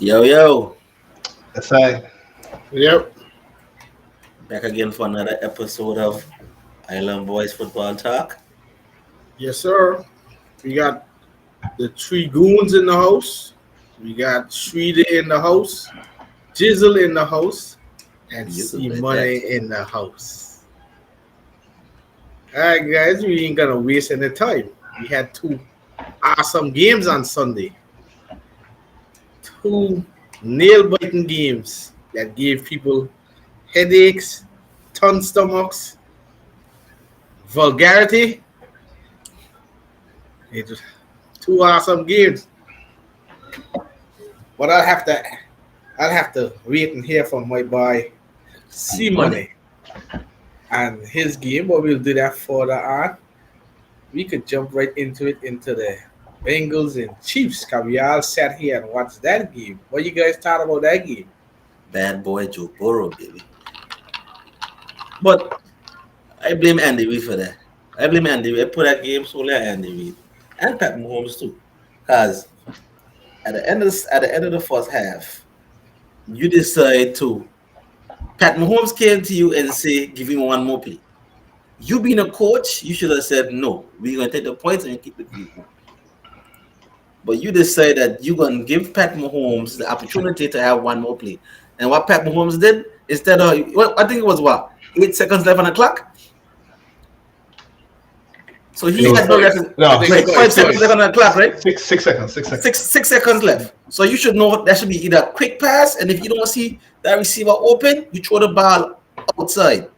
Yo, yo, That's right. Yep. back again for another episode of Island Boys Football Talk. Yes, sir. We got the three goons in the house. We got Shreda in the house, Jizzle in the house, and You C bet Money that. in the house. All right, guys, we ain't gonna waste any time. We had two awesome games on Sunday. Two nail biting games that gave people headaches, ton stomachs, vulgarity. It was two awesome games. But I'll have to wait and hear from my boy See C money. Money and his game, but we'll do that further on. We could jump right into the Bengals and Chiefs, because we all sat here and watched that game. What you guys thought about that game? Bad boy Joe Burrow, baby. But I blame Andy Reid for that. I blame Andy Reid. I put that game solely on Andy Reid and Pat Mahomes too, because at the end of the first half, you decide to. Pat Mahomes came to you and say, "Give him one more play." You being a coach, you should have said, "No, we're gonna take the points and keep the field goal." But you decide that you're going to give Pat Mahomes the opportunity to have one more play. And what Pat Mahomes did, instead of, well, I think it was what, 8 seconds left on the clock? So he It had was no five. record. No, I think Right, it's five like seconds left on the clock, right? 6 seconds. 6 seconds. Six seconds left. So you should know that should be either a quick pass, and if you don't see that receiver open, you throw the ball outside,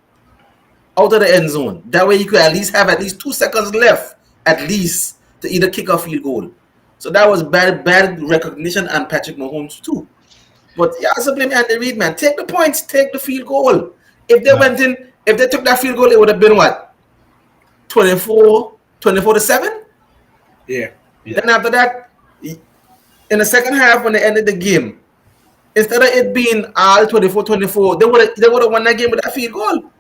out of the end zone. That way you could at least have at least 2 seconds left, at least, to either kick or field goal. So that was bad recognition on Patrick Mahomes too. But yeah, I also blame Andy Reid, man. Take the points, take the field goal. If they went in, if they took that field goal, it would have been what? 24-7? Yeah. Then after that, in the second half when they ended the game, instead of it being all 24-24, they would have won that game with that field goal.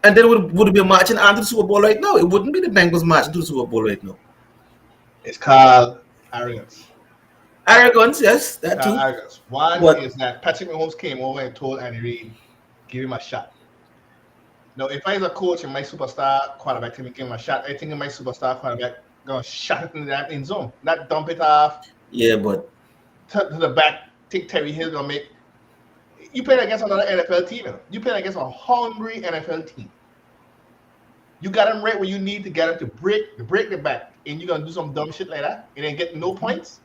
And then would be marching on to the Super Bowl right now. It wouldn't be the Bengals marching to the Super Bowl right now. It's called arrogance. Arrogance, yes, that It's called too. arrogance. One But is that Patrick Mahomes came over and told Andy Reid, give him a shot. Now, if I was a coach and my superstar quarterback to give him a shot, I think my superstar quarterback gonna shot it in that end zone, not dump it off yeah, but to the back. Think Terry Hill gonna make. You playing against another NFL team. You playing against a hungry NFL team. You got him right where you need to get him to break the back, and you're gonna do some dumb shit like that, and then get no points.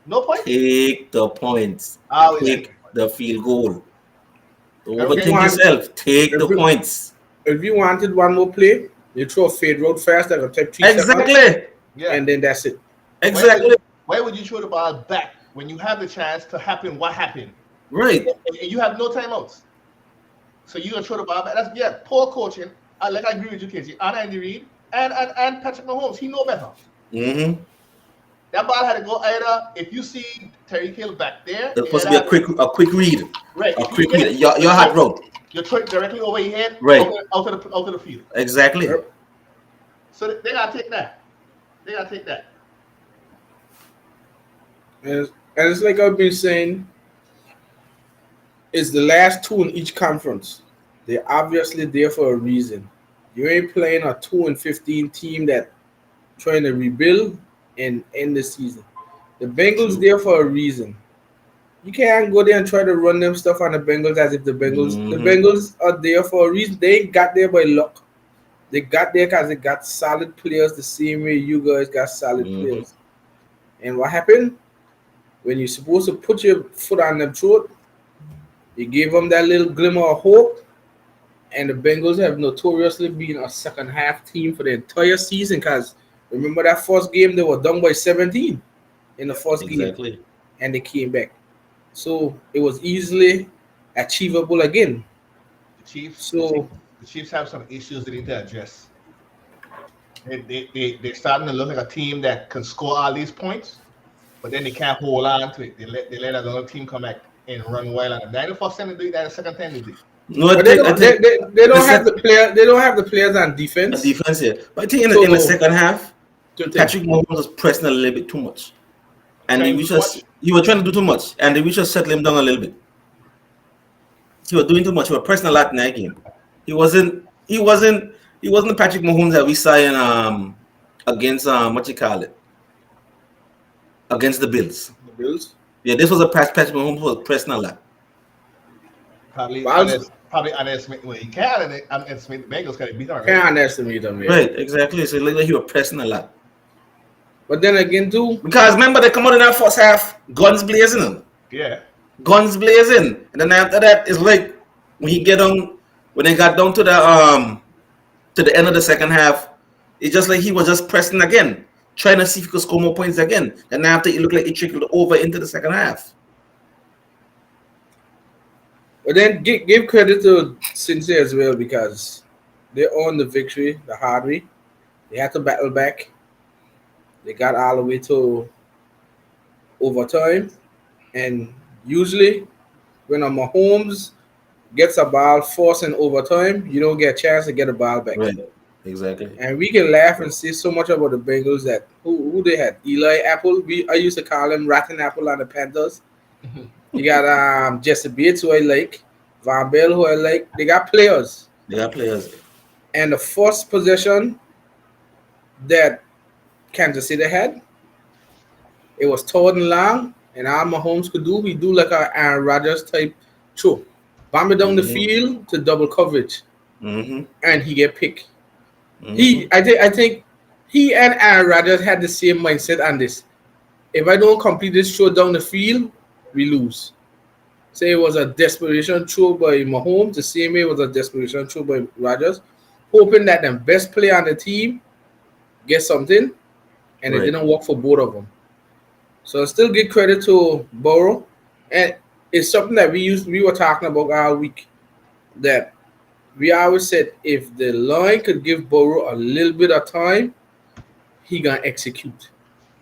No points. take the points. Oh, Take the field goal. Don't Okay. overthink yourself. Take the points. If you wanted one more play, you throw a fade road fast that will take 3 seconds, Exactly. Yeah. and then that's it. Exactly. Why would you throw the ball back when you have the chance to happen? What happened? Right. And you have no timeouts. So you're gonna throw the ball back. That's poor coaching. I agree with you, Casey. And Andy Reid and Patrick Mahomes. He know better. Mm-hmm. That ball had to go either if you see Terry Hill back there. There's supposed to be a quick read. Right. A quick read. Your hot road. You're directly over your head, Right. out of the field. Exactly. So they gotta take that. They gotta take that. And it's like I've been saying, it's the last two in each conference. They're obviously there for a reason. You ain't playing a 2-15 team that trying to rebuild and end the season. The Bengals there for a reason. You can't go there and try to run them stuff on the Bengals as if the Bengals are there for a reason. They ain't got there by luck. They got there because they got solid players the same way you guys got solid players. And what happened? When you're supposed to put your foot on their throat, you gave them that little glimmer of hope. And the Bengals have notoriously been a second half team for the entire season, because remember that first game, they were down by 17 in the first game, and they came back. So it was easily achievable again. The Chiefs have some issues they need to address. They're starting to look like a team that can score all these points, but then they can't hold on to it. They let another team come back and run wild on them. That's the first time they do it. That's the second time they do it. No, But they don't have the player. They don't have the players on defense. Defense here. But I think in the second half, Good thing. Patrick Mahomes was pressing a little bit too much. and Trying he to was do too just much. he was trying to do too much, and we just settle him down a little bit. He was doing too much. He was pressing a lot in that game. He wasn't. He wasn't. He wasn't the Patrick Mahomes that we saw in against what you call it, against the Bills. The Bills. Yeah, this was a Patrick Mahomes was pressing a lot. Probably But probably underestimate. Well, he can underestimate the Bengals because they beat them already. can't underestimate them, yeah. Right, exactly. So it looked like he was pressing a lot. But then again, too, Because remember they come out in that first half, guns blazing them. Yeah. Guns blazing. And then after that, it's like when he get on when they got down to the end of the second half, it's just like he was just pressing again, trying to see if he could score more points again. And after it looked like it trickled over into the second half. but then give credit to Cincy as well because they owned the victory the hard way. They had to battle back. They got all the way to overtime, and usually when a Mahomes gets a ball forced in overtime, you don't get a chance to get a ball back. Right. Exactly. And we can laugh and say so much about the Bengals that who they had. Eli Apple. I used to call him Rotten Apple on the Panthers. You got Jesse Bates, who I like, Von Bell, who I like. They got players. They got players. And the first possession that Kansas City had, it was third and long, and all Mahomes could do, he do like a Aaron Rodgers type throw. Bomb it down the field to double coverage, and he get picked. I think he and Aaron Rodgers had the same mindset on this. If I don't complete this throw down the field, we lose. Say it was a desperation throw by Mahomes, the same way it was a desperation throw by Rodgers, hoping that the best player on the team gets something, and it didn't work for both of them. So I still give credit to Burrow, and it's something that we were talking about all week, that we always said if the line could give Burrow a little bit of time, he gonna execute.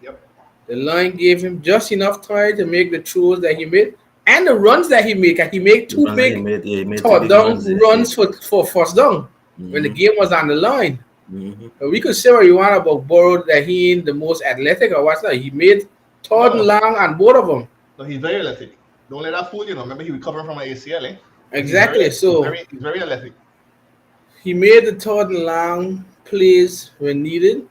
Yep. The line gave him just enough time to make the throws that he made and the runs that he made. And he made two big touchdown runs for first down when the game was on the line. But we could say what you want about Burrow, that he ain't the most athletic or what's that. He made third and long on both of them. No, he's very athletic. Don't let that fool you. Remember, he recovering from an ACL. Exactly. He's very athletic. He made the third and long plays when needed.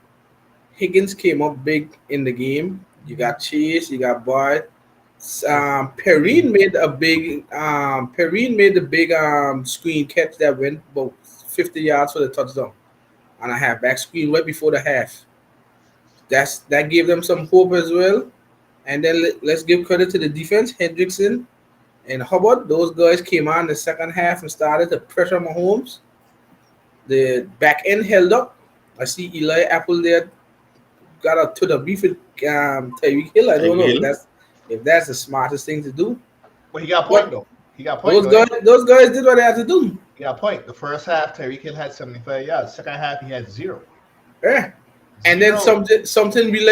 Higgins came up big in the game. You got Chase, you got Bart. Perrine made the big screen catch that went about 50 yards for the touchdown on a halfback screen right before the half. That gave them some hope as well. And then let's give credit to the defense. Hendrickson and Hubbard, those guys came on the second half and started to pressure Mahomes. The back end held up. I see Eli Apple there got up to the beef with Tyreek Hill. I don't know if that's the smartest thing to do. Well, he got a point though. He got a point. Those guys did what they had to do. He got a point. The first half, Tyreek Hill had 75 yards. Second half, he had 0. Yeah. And then something we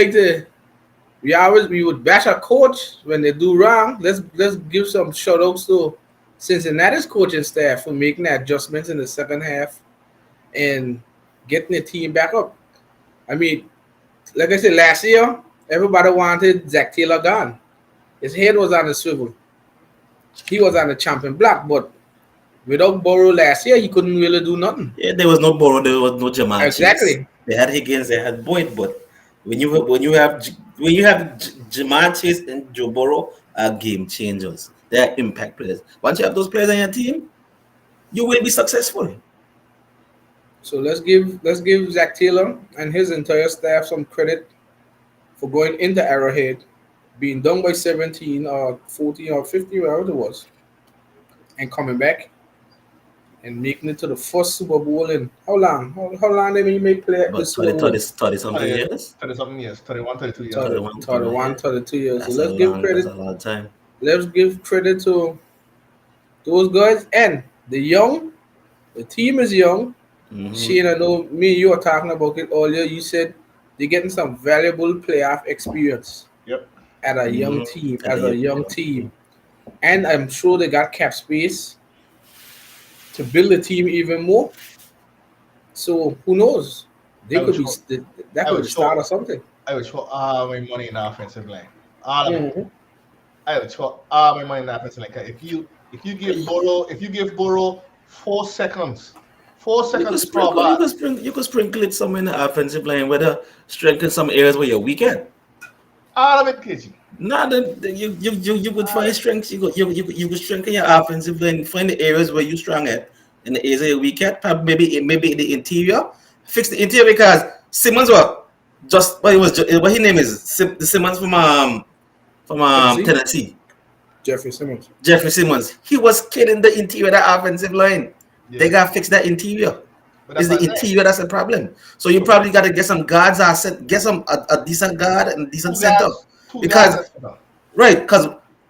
would bash our coach when they do wrong. Let's give some shout outs to Cincinnati's coaching staff for making the adjustments in the second half and getting the team back up. I mean, like I said, last year, everybody wanted Zach Taylor gone. His head was on the swivel. He was on the champion block, but without Burrow last year, he couldn't really do nothing. Yeah, there was no Burrow, there was no Jamal. Exactly. Chase. They had Higgins, they had Boyd, but when you have Jamal Chase and Joe Burrow are game changers. They're impact players. Once you have those players on your team, you will be successful. So let's give Zach Taylor and his entire staff some credit for going into Arrowhead, being done by 17 or 14 or 15, whatever it was, and coming back and making it to the first Super Bowl in how long? How long did you make play at the Super Bowl? 30 something years? 30 something years. 31, 32 years. 32 years. That's So let's give credit. That's a lot of time. Let's give credit to those guys and the young. The team is young. Shane, I know me and you were talking about it earlier. You said they're getting some valuable playoff experience. Yep. At a young team, and I'm sure they got cap space to build the team even more. So who knows? That could be the start of something. I would throw all my money in the offensive line. All of it. Mhm. I would throw all my money in that person like that. If you give Burrow 4 seconds, four You could seconds to throw a sprinkle, ball, you could sprinkle it somewhere in the offensive line, whether strengthen some areas where you're weak at. all of it, KG. Nah, then you could All of find it. strengths. You could strengthen your offensive line, find the areas where you're strong at, and the areas where you're weak at. Probably maybe the interior, fix the interior because Simmons what just what he was what his name is the Simmons from Tennessee, Tennessee. Jeffrey Simmons. Jeffrey Simmons. He was killing the interior of the offensive line. They Yeah, got to fix that interior. but It's that's what the I'm saying. interior that's the problem. So you So probably got to get some guards or get some a decent guard and decent two center guards, two guards. because That's enough. right because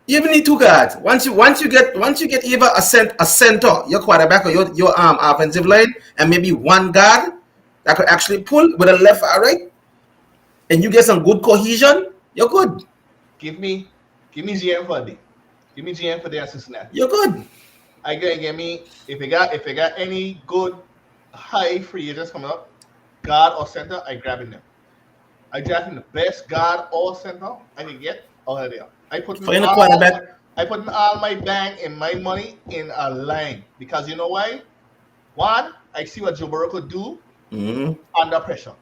you even need two guards. Once you get either a center, your quarterback or your offensive line, and maybe one guard that could actually pull with a left or right, and you get some good cohesion, you're good. Give me, give me GM for a day. Give me GM for the Cincinnati. You're good. I gonna get me if they got any good high free agents coming up, guard or center, I grabbing them. I drafting the best guard or center I can get over there. Find a quarterback. I putting all my bang and my money in a line because you know why? One, I see what Joe Burrow could do Mm-hmm. under pressure.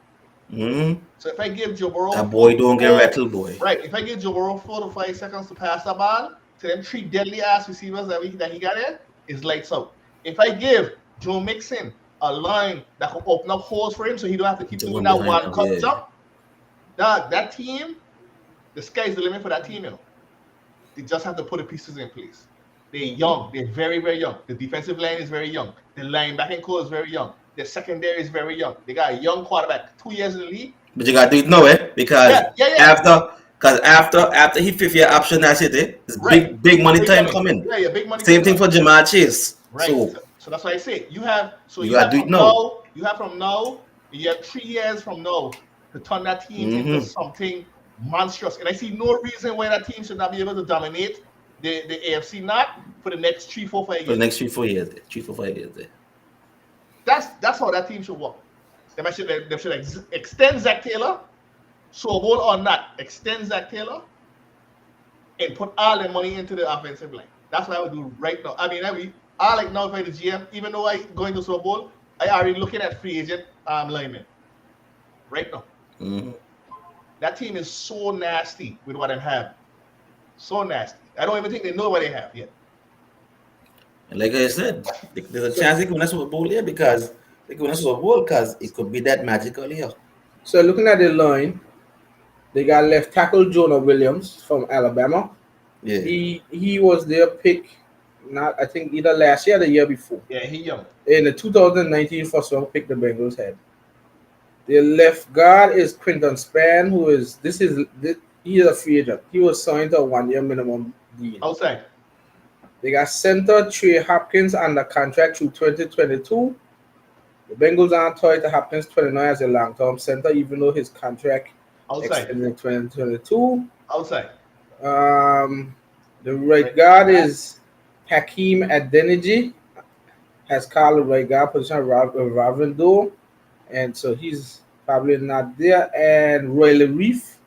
Mm-hmm. So if I give Joe Burrow That boy don't get rattled, boy. right, if I give Joe Burrow 4 to 5 seconds to pass the ball to them three deadly ass receivers that he got there, it's lights out. If I give Joe Mixon a line that can open up holes for him so he don't have to keep The doing one that behind one him, cut yeah. jump, dog, that team, the sky's the limit for that team, you know. They just have to put the pieces in place. They're young. They're very, very young. The defensive line is very young. The linebacking core is very young. The secondary is very young. They got a young quarterback, 2 years in the league. But you gotta do it now, because Yeah. after he fifth year option, that's it. It's Right. big money Big time money. coming. Yeah, big money. Same thing for Jamar Chase. Right. So So that's why I say you have. So you you gotta have do it from now. now. You have from now. You have 3 years from now to turn that team into something monstrous. And I see no reason why that team should not be able to dominate the AFC North for the next 3, 4, 5 years. For the next 3-4 years, 3-4-5 years there. That's how that team should work. They should extend Zach Taylor, Super Bowl or not, extend Zach Taylor, and put all their money into the offensive line. That's what I would do right now. I like now if I the GM, even though I going to Super Bowl, I already looking at free agent linemen right now. Mm-hmm. That team is so nasty with what they have. So nasty. I don't even think they know what they have yet. And like I said, there's a chance they can win a Super Bowl here because they can win a Super Bowl because it could be that magical here. So looking at the line, they got left tackle Jonah Williams from Alabama. Yeah. He was their pick, not I think either last year or the year before. Yeah, he young. In the 2019 first round pick, the Bengals had. Their left guard is Quinton Span, he is a free agent. He was signed to a 1-year minimum deal. Outside. They got center Trey Hopkins under contract through 2022. The Bengals aren't tied to Hopkins 29 as a long-term center, even though his contract Outside. extended in 2022. Outside. The right guard is Hakeem Adeniji. Has called the right guard position Ravindor, and so he's probably not there. And Roy Leaf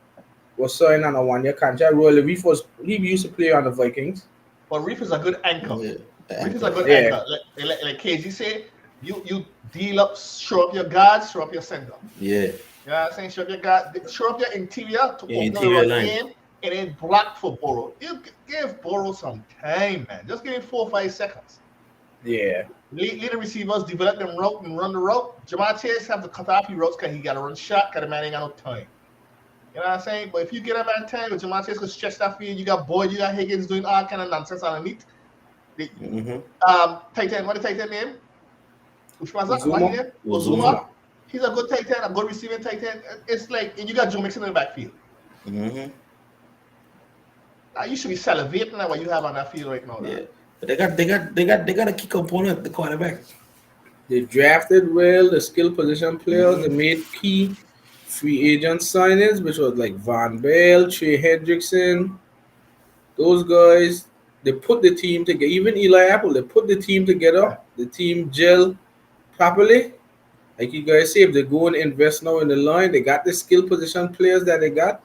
was signed on a 1-year contract. Roy Leaf he used to play on the Vikings. But Reef is a good anchor. Yeah. Reef is a good anchor. Like KG say, you deal up, show up your guards, show up your center. Yeah. You know what I'm saying? Show up your guard, show up your interior to open interior the line. game and then block for Burrow. You give Burrow some time, man. Just give him 4 or 5 seconds. Yeah. Lead the receivers, develop them route and run the route. Jamar Chase have to cut off his routes because he got to run shot because the man ain't got no time. You know what I'm saying? But if you get him at time, Jamar Chase could stretch that field. You got Boyd, you got Higgins doing all kind of nonsense underneath. Tight end, what the tight end name? Uzuma. He's a good tight end, a good receiving tight end. It's like, and you got Joe Mixon in the backfield. Mm-hmm. Now you should be salivating at what you have on that field right now. Yeah. But they got a key component, the quarterback. They drafted well the skill position players. They made key free agent signings, which was like Von Bell, Trey Hendrickson. Those guys, they put the team together. Even Eli Apple, they put the team together. The team gel properly. Like you guys say, if they go and invest now in the line, they got the skill position players that they got.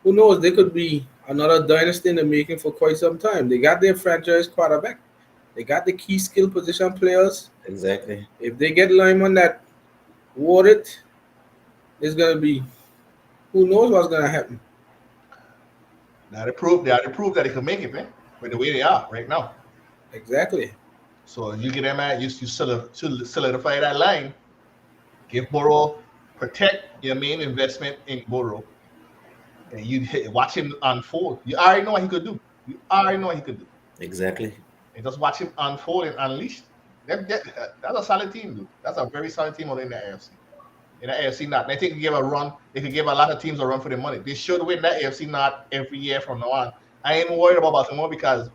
Who knows? They could be another dynasty in the making for quite some time. They got their franchise quarterback. They got the key skill position players. Exactly. If they get linemen that want it, it's gonna be who knows what's gonna happen. They had to prove that they can make it, man. With the way they are right now. Exactly. So you get them at you solidify that line. Give Burrow protect your main investment in Burrow, and watch him unfold. You already know what he could do. You already know what he could do. Exactly. And just watch him unfold and unleash. That's a solid team, dude. That's a very solid team in the AFC. In the AFC not. They think they give a run. They could give a lot of teams a run for their money. They should win that AFC not every year from now on. I ain't worried about Baltimore because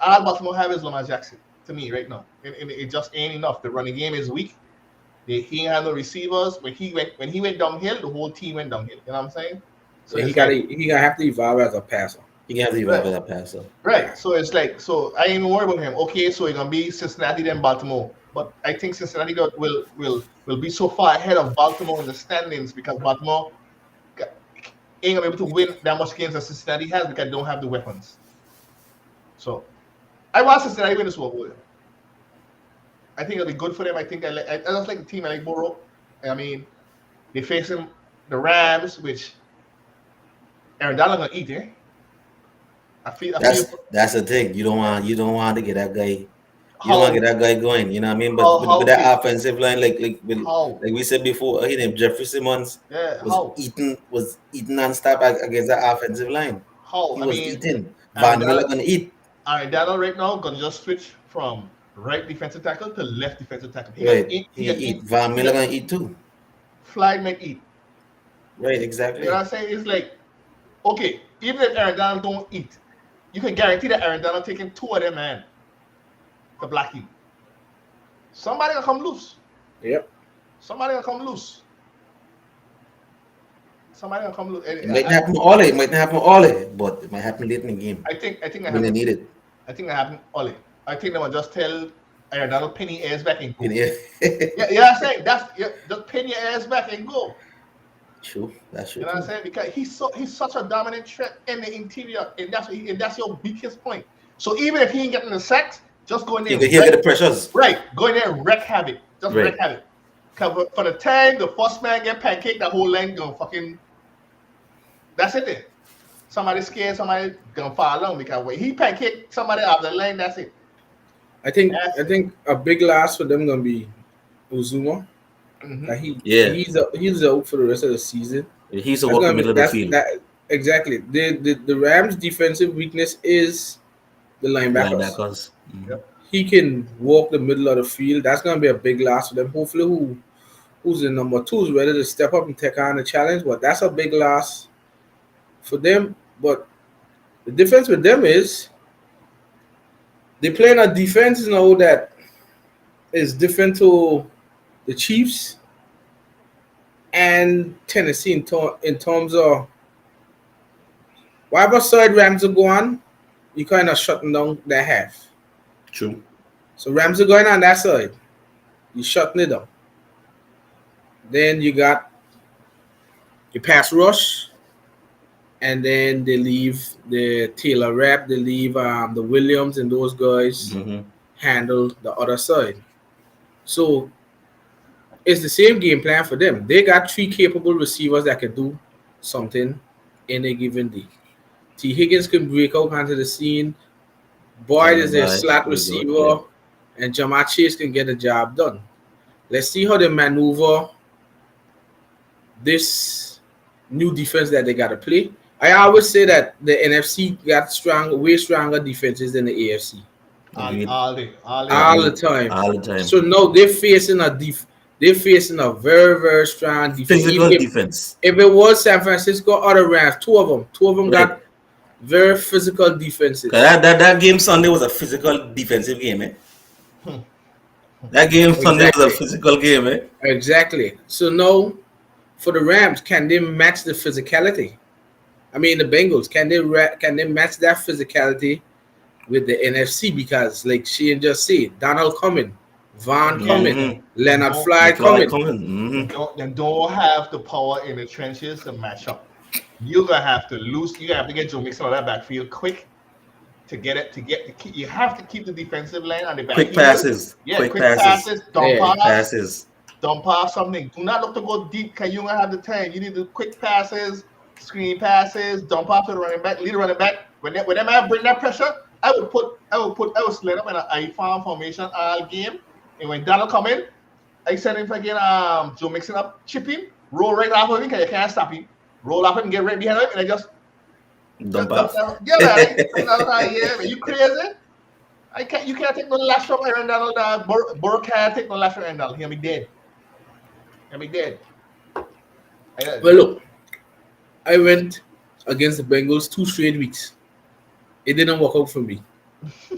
all Baltimore have is Lamar Jackson to me right now. And it just ain't enough. The running game is weak. He ain't have no receivers. When he went downhill, the whole team went downhill. You know what I'm saying? So Yeah, it's like, he gotta have to evolve as a passer. You can have the Right. revival that passer. right. So it's like, so I ain't even worried about him. Okay, so it's gonna be Cincinnati then Baltimore. But I think Cincinnati will be so far ahead of Baltimore in the standings because Baltimore ain't gonna be able to win that much games as Cincinnati has because they don't have the weapons. So I want Cincinnati win the Super Bowl. I think it'll be good for them. I think I just like the team. I like Burrow. I mean, they facing the Rams, which Aaron Donald gonna eat, eh? That's the thing. You don't want to get that guy. You don't how want to get that guy going. You know what I mean? But how with big, that offensive line, how like we said before, he named Jeffrey Simmons yeah was eating nonstop against that offensive line. how He I was mean eating. Aaron Von Miller Donald gonna eat. Aaron Donald right now gonna just switch from right defensive tackle to left defensive tackle. He gonna Right. eat. He eat. Von Miller gonna eat too. Fly make eat. Right. You know Exactly. what I'm saying? It's like okay, even if Aaron Donald don't eat, you can guarantee that Aaron Donald taking two of them man to block you. Somebody gonna come loose. Yep. Somebody gonna come loose. Somebody gonna come loose. It might not happen all. It might not happen all. But it might happen late in the game I think I when they happen. need it. I think that happened Ollie. I think they will just tell Aaron Donald pin your ears back and go. Yeah. Yeah, I'm saying just pin your ears back and go. True. That's true. You know what I'm saying? Because he's such a dominant threat in the interior, and that's your weakest point. So even if he ain't getting the sacks, just go in there. He'll get the pressures. Right, go in there and wreck havoc. Just Right. wreck havoc. Cause for the time the first man get pancake, the whole line gonna fucking. That's it. Then somebody scared, somebody gonna fall along because when he pancake somebody off the line, that's it. I think That's I think a big loss for them gonna be Uzuma. Mhm. Like Yeah. he's out for the rest of the season. He's a That's walk in gonna the be middle of the field. exactly. The Rams' defensive weakness is the linebackers. Linebackers. Yep. He can walk the middle of the field. That's gonna be a big loss for them. Hopefully, who's the number two is ready to step up and take on the challenge. But that's a big loss for them. But the difference with them is they playing a defense now that is different to the Chiefs and Tennessee in terms of whatever side Rams are going, you kind of shutting down their half. True. So Rams are going on that side, you shutting it down. Then you got your pass rush, and then they leave the Taylor Rapp, they leave the Williams and those guys Mm-hmm. handle the other side. So it's the same game plan for them. They got three capable receivers that can do something in a given day. T. Higgins can break out onto the scene. Boyd is their slot Very good. receiver, and Jamar Chase can get the job done. Let's see how they maneuver this new defense that they got to play. I always say that the NFC got way stronger defenses than the AFC Agreed. all day. all the time. All the time. So now they're facing a very very strong defense. Physical If defense. it was San Francisco or the Rams, two of them Right. got very physical defenses. That game Sunday was a physical defensive game, eh? That game Sunday was a Exactly. physical game, eh? Exactly. So now, for the Rams, can they match the physicality? I mean, the Bengals, can they match that physicality with the NFC? Because, like Shane just said, Donald coming, Van And coming, Mhm. Leonard don't, Fly McFly coming. coming. and don't have the power in the trenches to match up. You're gonna have to lose. You have to get Joe Mixon on that backfield quick to get it to keep. You have to keep the defensive line on the back Quick heel. passes. Yeah, Quick quick passes. passes, Yeah. Quick passes. dump pass, something. Do not look to go deep because you don't have the time. You need the quick passes, screen passes, dump off to the running back, lead the running back. When they might bring that pressure, I would slide up in an I farm formation all game. And when Donald come in, I send him again. Joe Mixon up, chip him, roll right off of him because you can't stop him. Roll off and get right behind him, and I just Dump dump off. down. Yeah, man. Yeah, man. You crazy? I can't. You can't take no lash from Aaron Donald. Burrow can't take no lash from Aaron Donald. He'll be dead. He'll be dead. Well, look, I went against the Bengals 2 straight weeks. It didn't work out for me.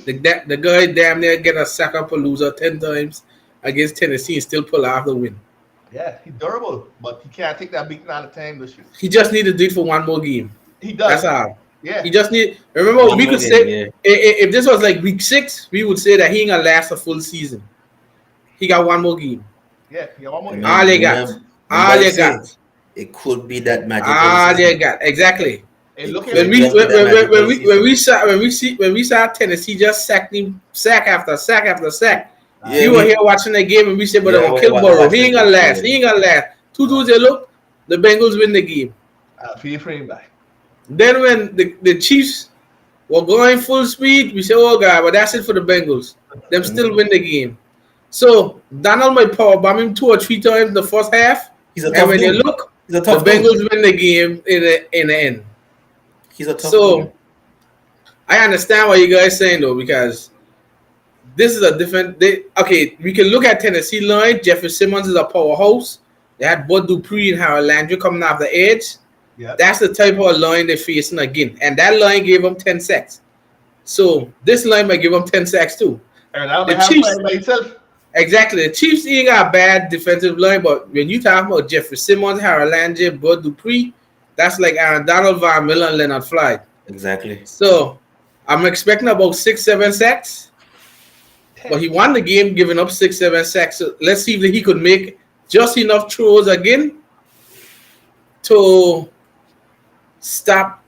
The guy damn near get a sack up a loser 10 times against Tennessee and still pull off the win. Yeah, he's durable, but he can't take that beating all the time this year. He just need to do it for one more game. He does. That's all. Yeah. He just need. Remember, One we more could game, say yeah. if this was like week 6, we would say that he ain't gonna last a full season. He got one more game. Yeah, he got one more. All you got. Remember All I you said, got. It could be that magic. All you got. Exactly. And look When at we Just with that magical when we saw Tennessee just sack him sack after sack after sack. Yeah, You were here watching the game and we said, but Yeah, they're gonna we- kill we- Burrow. we- He ain't gonna last. He ain't gonna last. 2-2 they look, the Bengals win the game. feel frame back. Then when the Chiefs were going full speed, we said, oh God, but that's it for the Bengals. Them still win the game. So Donald might power bomb him 2 or 3 times the first half. He's a And tough when you dude. look, He's a the tough dude. Bengals win the game in the end. He's a tough So dude. I understand what you guys saying though, because this is a different. Okay, we can look at Tennessee line. Jeffrey Simmons is a powerhouse. They had Bud Dupree and Harold Landry coming off the edge. Yeah. That's the type of line they're facing again, and that line gave them 10 sacks. So this line might give them 10 sacks too. And I The have Chiefs- by itself. Exactly. The Chiefs ain't got a bad defensive line, but when you talk about Jeffrey Simmons, Harold Landry, Bud Dupree, that's like Aaron Donald, Von Miller, and Leonard Floyd. Exactly. So I'm expecting about 6-7 sacks. But he won the game giving up 6-7 sacks. So let's see if he could make just enough throws again to stop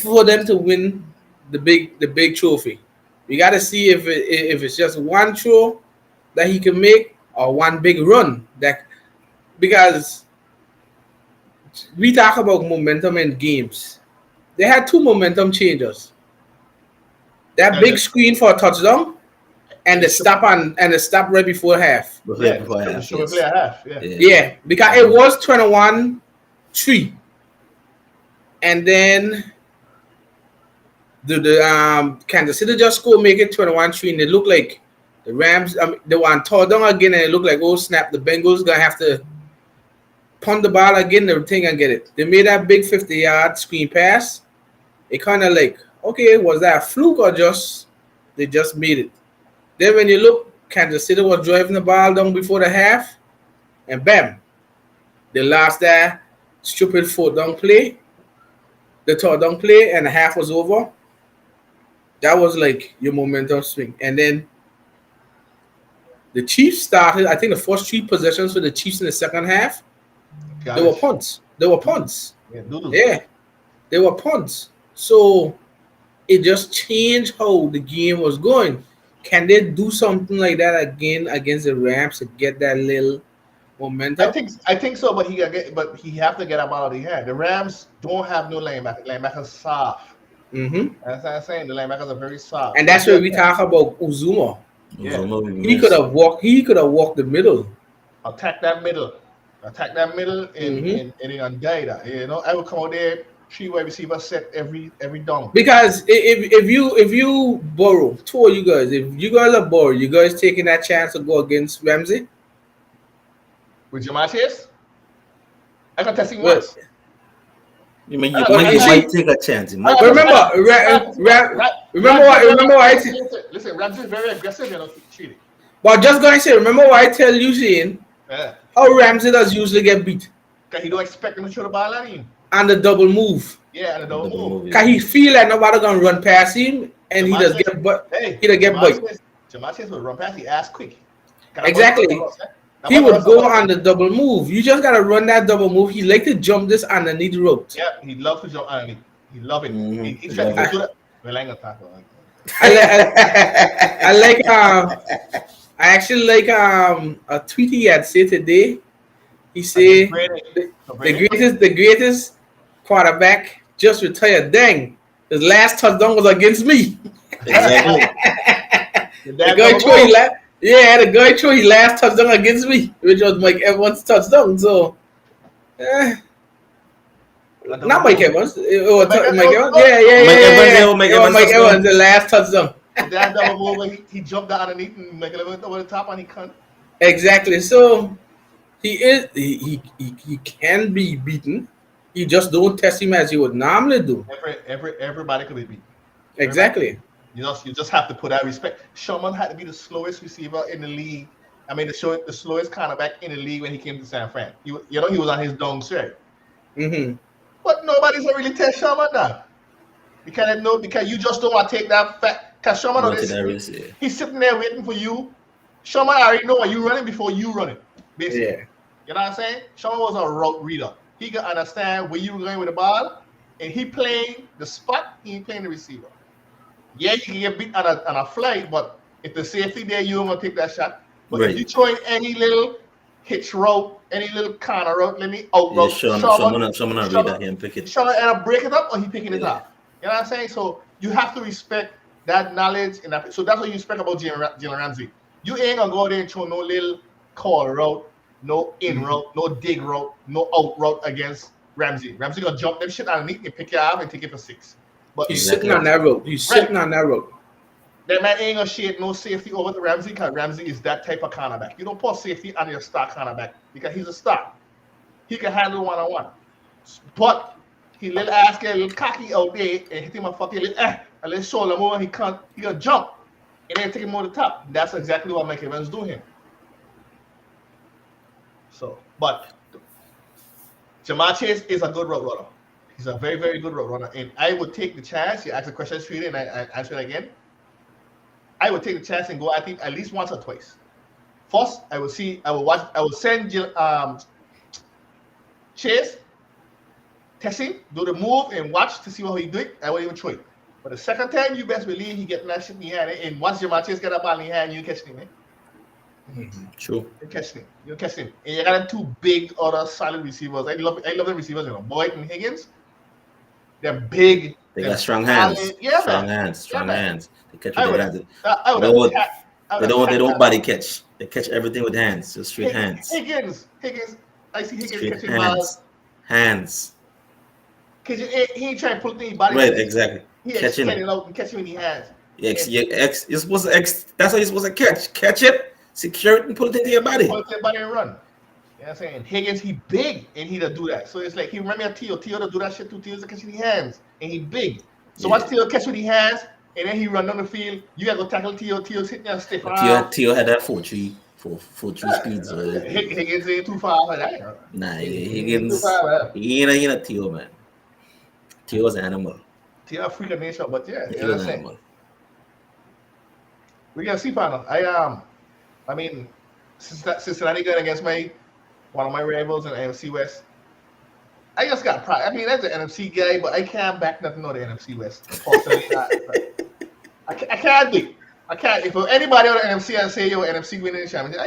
for them to win the big trophy. We got to see if it's just one throw that he can make or one big run, that because we talk about momentum in games. They had 2 momentum changers. That big screen for a touchdown and the stop right before half. Before I have, Should we yes. play a half? Yeah. Yeah, because it was 21-3. And then the Kansas City just scored, make it 21-3, and it looked like the Rams, they were on third down again, and it looked like, oh snap, the Bengals gonna have to punt the ball again, everything and get it. They made that big 50-yard screen pass. It kind of like, okay, was that a fluke or they just made it? Then when you look, Kansas City was driving the ball down before the half, and bam, they lost that stupid 4th down play, the 3rd down play, and the half was over. That was like your momentum swing. And then the Chiefs started, I think the first 3 possessions for the Chiefs in the second half, they were punts. Yeah, doodle. Yeah, they were punts. So it just changed how the game was going. Can they do something like that again against the Rams to get that little momentum? I think so, but he have to get up out of the hand. The Rams don't have no linebacker. Linebackers soft. Mm-hmm. That's what I'm saying. The linebackers are very soft. And that's where we talk about Uzuma. Yeah. He could have walked the middle. Attack that middle and unguide that. You know, I will come out there, 3 wide receivers set every down. Because if you borrow, 2 of you guys, if you guys are borrow, you guys taking that chance to go against Ramsey? With Jamar Chase, I can test him Well, once. You mean I you see. might take a chance? You might remember, remember what I Listen, Ramsey is very aggressive, you know, cheating. But just going to say, remember what I tell you, Shane, Yeah. how Ramsey does usually get beat Because he don't expect him to throw the ball at him. on the double move. Yeah, and the double move. Because he feel like nobody gonna run past him, and he just get Hey, he just get Jamar bite. Chase- Jamar Chase will run past the ass quick. Exactly. He would go on the double move. You just gotta run that double move. He like to jump this underneath the rope. Yeah, he loves to jump underneath. He love it. He tried Love to do that. Well, I ain't gonna talk about it. I like I actually like a tweet he had said today. He said the greatest quarterback just retired. Dang, his last touchdown was against me. Exactly. The guy threw the guy threw his last touchdown against me, which was Mike Evans' touchdown. So, not Mike Evans. It was Mike Evans. Mike It was Evans. Mike Evans, the last touchdown. That double move where he jumped down underneath and make it over the top and he can't. Exactly. So he can be beaten. You just don't test him as you would normally do. Everybody could be beaten. Exactly. You just have to put that respect. Sherman had to be the slowest receiver in the league. I mean, the slowest cornerback in the league when he came to San Fran. He was on his down stretch. Mm-hmm. But nobody's really test Sherman now. Because you just don't want to take that fact. Because Sherman he's sitting there waiting for you. Sherman already know what you running before you run it. Basically. Yeah. You know what I'm saying? Sherman was a route reader. He can understand where you're going with the ball, and he playing the spot. He ain't playing the receiver. Yeah, you can get beat on a flight, but if the safety there, you don't want to take that shot. But if you throw in any little hitch route, any little corner route, any out route, someone read that and pick it. Sherman either break it up or he picking it up. You know what I'm saying? So you have to respect that knowledge and that. So that's what you respect about Jalen Ramsey. You ain't gonna go there and throw no little call route, no in route, no dig route, no out route against Ramsey. Ramsey gonna jump them shit underneath and pick you off and take it for 6. But he's sitting on that rope. Sitting on that rope. That man ain't gonna shade no safety over to Ramsey because Ramsey is that type of cornerback. You don't put safety on your star cornerback because he's a star. He can handle one-on-one. But he little ass get a little cocky out there and hit him a fucking a little shoulder move and he gonna jump and then take him over the top. That's exactly what Mike Evans do him. So, but Jamar Chase is a good route runner. He's a very, very good route runner. And I would take the chance. You ask the question straight and I answer it again. I would take the chance and go, I think, at least once or twice. First, I will send Chase, test him, do the move, and watch to see what he do. I won't even try it. But the second time, you best believe he getting that shit in the hand. And once Jamar Chase get a ball in the hand, you catch him. True. You catch him. And you got them 2 big other solid receivers. I love the receivers, Boyd and Higgins. They're big. They got strong hands. Yeah, strong hands. They catch with their hands. They don't body catch. They catch everything with hands. Just straight hands. Higgins. I see Higgins straight catching balls. Hands. Cause he ain't trying to pull the body. Right, exactly. He catching it out and catching in the hands. You're supposed to that's how you're supposed to catch. Catch it, secure it, and pull it into your body. Pull it into your body and run. You know what I'm saying? Higgins, he big and he to do that. So it's like he remind me of Tio. Tio to do that shit too. Tio's to catch in the hands and he big. So once Tio catch with the hands and then he run down the field, you gotta go tackle Tio. Tio's sitting there stiff. Tio had that 4-3 speeds. Higgins ain't too far for that. Nah, Higgins, he ain't a Tio, man. Tio's an animal. Tio a freak of nature, but yeah, you know Tio's what I'm an saying? animal. We gotta see, partner. I mean, Cincinnati going against one of my rivals in the NFC West. I just got pride. I mean, that's an NFC guy, but I can't back nothing on the NFC West. I can't do. I can't. If anybody on the NFC and say, "Yo, NFC winning the championship,"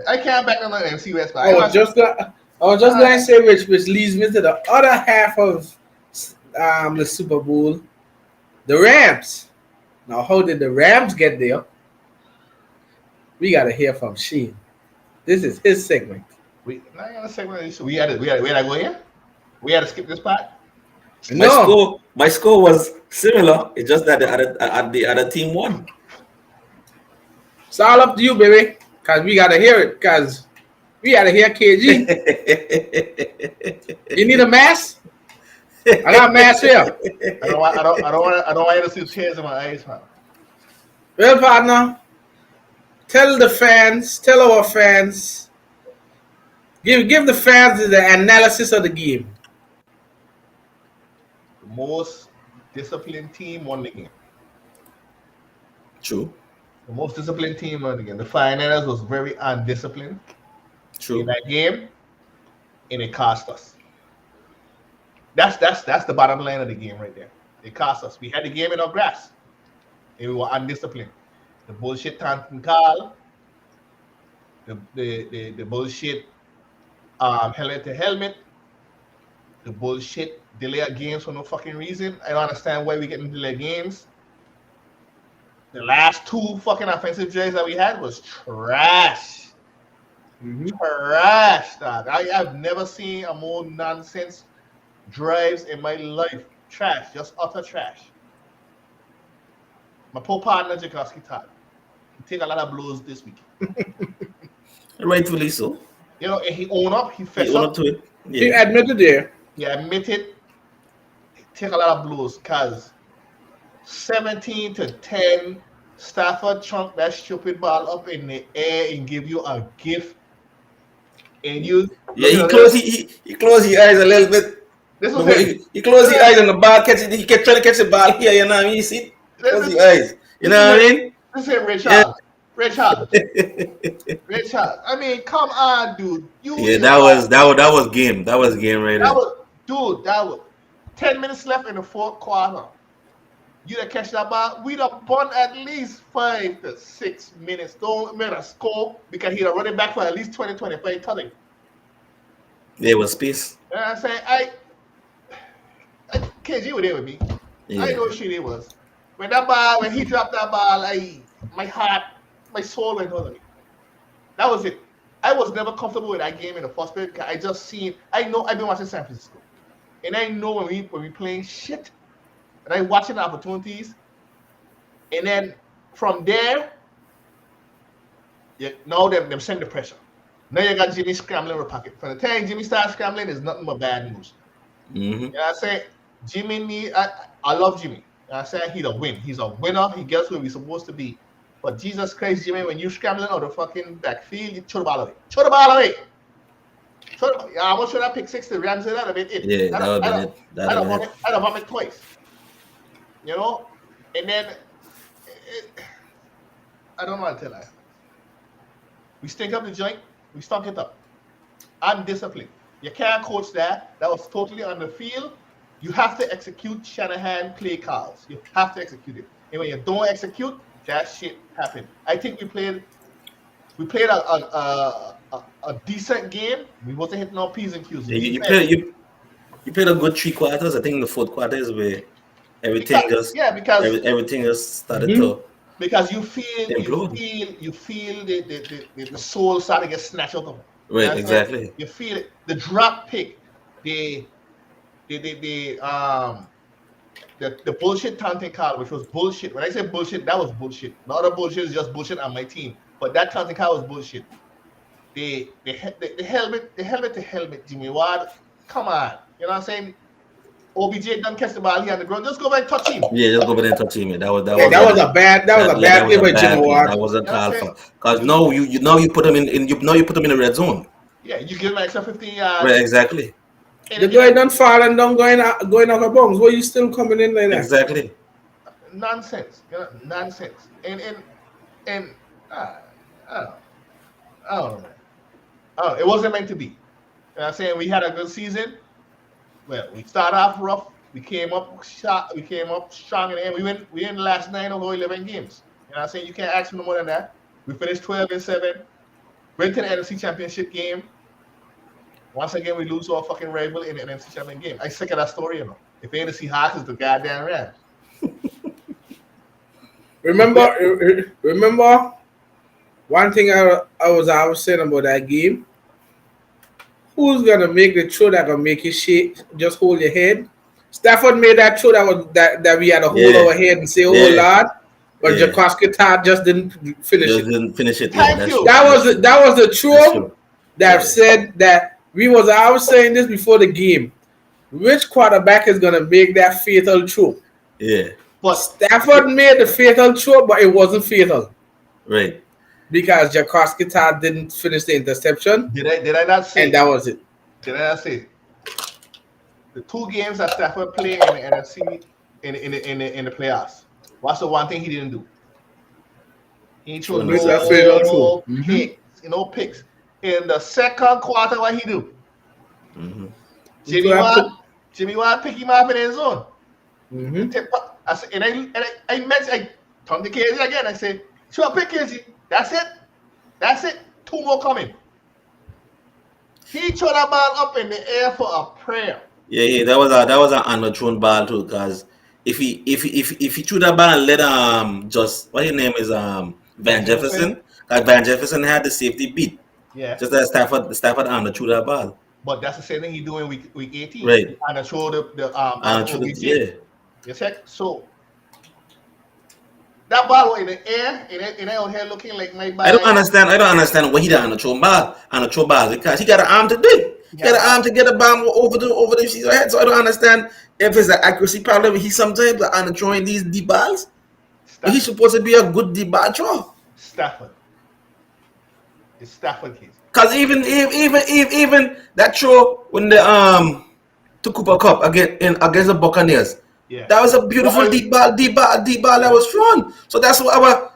I can't back on the NFC West. But I was just going to say, which leads me to the other half of the Super Bowl, the Rams. Now, how did the Rams get there? We got to hear from Sheen. This is his segment. We had to go here. We had to skip this part. No, my score was similar. It's just that the other team won. It's all up to you, baby. Cause we gotta hear it. Cause we gotta hear KG. You need a mask? I got a mask here. I don't want you to see tears in my eyes, man. Well, partner, tell our fans, give the fans the analysis of the game. The most disciplined team won the game. True. The most disciplined team on the game. The 49ers was very undisciplined in True. that game, and it cost us. That's the bottom line of the game right there. It cost us. We had the game in our grasp, and we were undisciplined. The bullshit Tanton call, the bullshit helmet to helmet, the bullshit delay of games for no fucking reason. I don't understand why we getting delay games. The last two fucking offensive drives that we had was trash. Trash, dog. I have never seen a more nonsense drives in my life. Trash, just utter trash. My poor partner, Jakoski Todd, he take a lot of blows this week. Rightfully so. You know, and he own up, he He fess own up. up to it. He Yeah. admitted there. He admitted he take a lot of blows because 17-10, Stafford chunked that stupid ball up in the air and give you a gift. And you Yeah, he closed his eyes a little bit. This was No, him. he closed his eyes on the ball, catch it. He kept trying to catch the ball here, you know what I mean? You see? Close his eyes. You know what I mean? This is him, Richard. Yeah. Richard. Richard. I mean, come on, dude. Yeah, that was game. That was game right there. That was 10 minutes left in the fourth quarter. You that catch that ball, we'd have won at least 5 to 6 minutes. Don't make a score because he'd have run it back for at least 20-25 touching. There was space. You know what I'm saying? I KG was there with me. Yeah. I know what shit it was. When he dropped that ball, my heart, my soul went out of me. That was it. I was never comfortable with that game in the first place because I know I've been watching San Francisco. And I know when we playing shit, and I watching the opportunities, and then from there, now them send the pressure. Now you got Jimmy scrambling with pocket. From the time Jimmy starts scrambling, it's nothing but bad news. Mm-hmm. You know what I'm saying? Jimmy I love Jimmy. You know what I'm saying? He's a win. He's a winner. He gets where we're supposed to be. But Jesus Christ, Jimmy, when you scrambling out the fucking backfield, you throw the ball away. Throw the ball away. I almost should have picked 6 to Ramsey. That would have been it. Yeah, that would have been it. I'd have vomit twice. You know? And then, I don't know how to tell you. We stink up the joint. We stunk it up. Undisciplined. You can't coach that. That was totally on the field. You have to execute Shanahan play calls. You have to execute it. And when you don't execute, that shit happened. I think we played a decent game. We wasn't hitting our P's and Q's. Yeah, you played a good 3 quarters. I think in the fourth quarter is where everything just started to. Because you feel the soul starting to get snatched out of them. Right, exactly. You feel it. The drop pick, the bullshit taunting call, which was bullshit. When I say bullshit, that was bullshit. The other bullshit is just bullshit on my team. But that taunting call was bullshit. The helmet to helmet, Jimmy Ward. Come on. You know what I'm saying? OBJ done catch the ball here on the ground. Just go back and touch him. Yeah, just go back and touch him. That was a bad play by Jimmy Ward. That wasn't called for. Because now you put him in the red zone. Yeah, you give him an extra 15 yards. Right, exactly. The guy done fall and done going out of bounds. Why you still coming in like that? Exactly. Nonsense. You know, nonsense. And I don't know, man. It wasn't meant to be. You know what I'm saying? We had a good season. Well, we started off rough. We came up strong in the end. We in the last 9 of our 11 games. You know what I'm saying? You can't ask for no more than that. We finished 12-7. Went to the NFC Championship game. Once again, we lose to our fucking rival in the NFC Championship game. I sick of that story, you know. If they ain't the Seahawks, it's the goddamn Rams. Remember one thing I was saying about that game? Who's gonna make the throw that gonna make you shake? Just hold your head. Stafford made that throw that we had to hold our head and say, "Oh Lord," but Jakoski Todd just didn't finish it. Didn't finish it. Thank you. That was the throw that said that I was saying this before the game. Which quarterback is gonna make that fatal throw? Yeah. But Stafford made the fatal throw, but it wasn't fatal. Right. Because Jakoski Todd didn't finish the interception. Did I not say? And that was it. Did I not say? The 2 games that Stafford played in the NFC in the playoffs. What's the one thing he didn't do? He ain't throw Which I say not true. no picks, picks. In the second quarter, what he do? Mm-hmm. Jimmy Watt pick him up in his zone. Mm-hmm. I said, I met I turn to Casey again. I say, sure, pick Casey. That's it. 2 more coming. He threw that ball up in the air for a prayer. Yeah, that was an underthrown ball too. Because if he threw that ball and let just what his name is Van Jefferson, because Van Jefferson had the safety beat. Yeah. Just that Stafford underthrew that ball. But that's the same thing he doing week 18. Right. And I throw the OBJ. yeah. You check. So that ball was in the air, and out here looking like my ball. I don't understand what he done on the throw ball because he got an arm to do it. He got an arm to get a bomb over the receiver head. So I don't understand if it's an accuracy problem. He sometimes on the throwing these deep balls. But he's supposed to be a good deep ball throw. Stafford. It's Stafford case. Cause even that throw when the to Cooper Cup against the Buccaneers. Yeah. That was a beautiful deep ball that was thrown. So that's what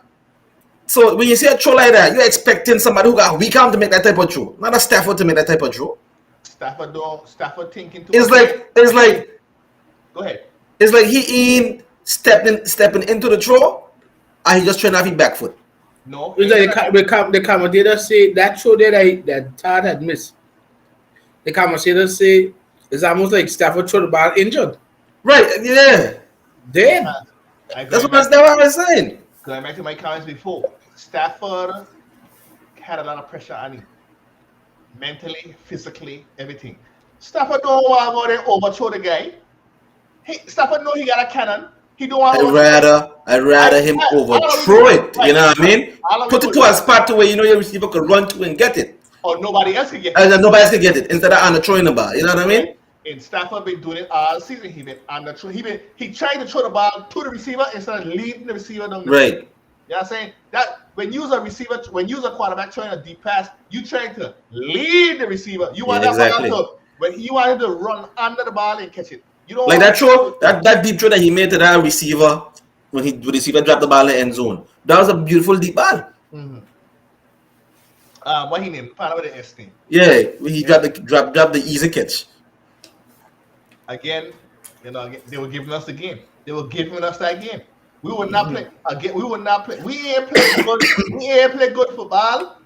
so when you see a throw like that, you're expecting somebody who got weak arm to make that type of throw, not a Stafford to make that type of throw. Stafford thinking too. It's like go ahead. It's like he ain't stepping into the throw, and he just trying to have his back foot. No, it's like the commentator say that throw there that Todd had missed. The commentator say it's almost like Stafford threw the ball injured. Right? Yeah. Dead. That's what I was saying. Going back to my comments before, Stafford had a lot of pressure on him, mentally, physically, everything. Stafford don't want to go there overthrow the guy. Stafford know he got a cannon. He don't want. I'd rather him overthrow it. You know what I mean? Put it to a spot to where your receiver could run to and get it. Or nobody else can get it. And nobody else can get it instead of on the throwing the ball. You know what I mean? And Stafford been doing it all season. He been on the throw. He tried to throw the ball to the receiver instead of leading the receiver down the right. field. You know what I'm saying? That when you're a quarterback throwing a deep pass, you trying to lead the receiver. You want that ball when he wanted to run under the ball and catch it. You don't like that throw, that deep throw that he made to that receiver when the receiver dropped the ball in the end zone. That was a beautiful deep ball. Mm-hmm. What he named? Part of the S team. Yeah, he dropped the easy catch. Again, they were giving us the game. They were giving us that game. We would not play again. We would not play. We ain't play good football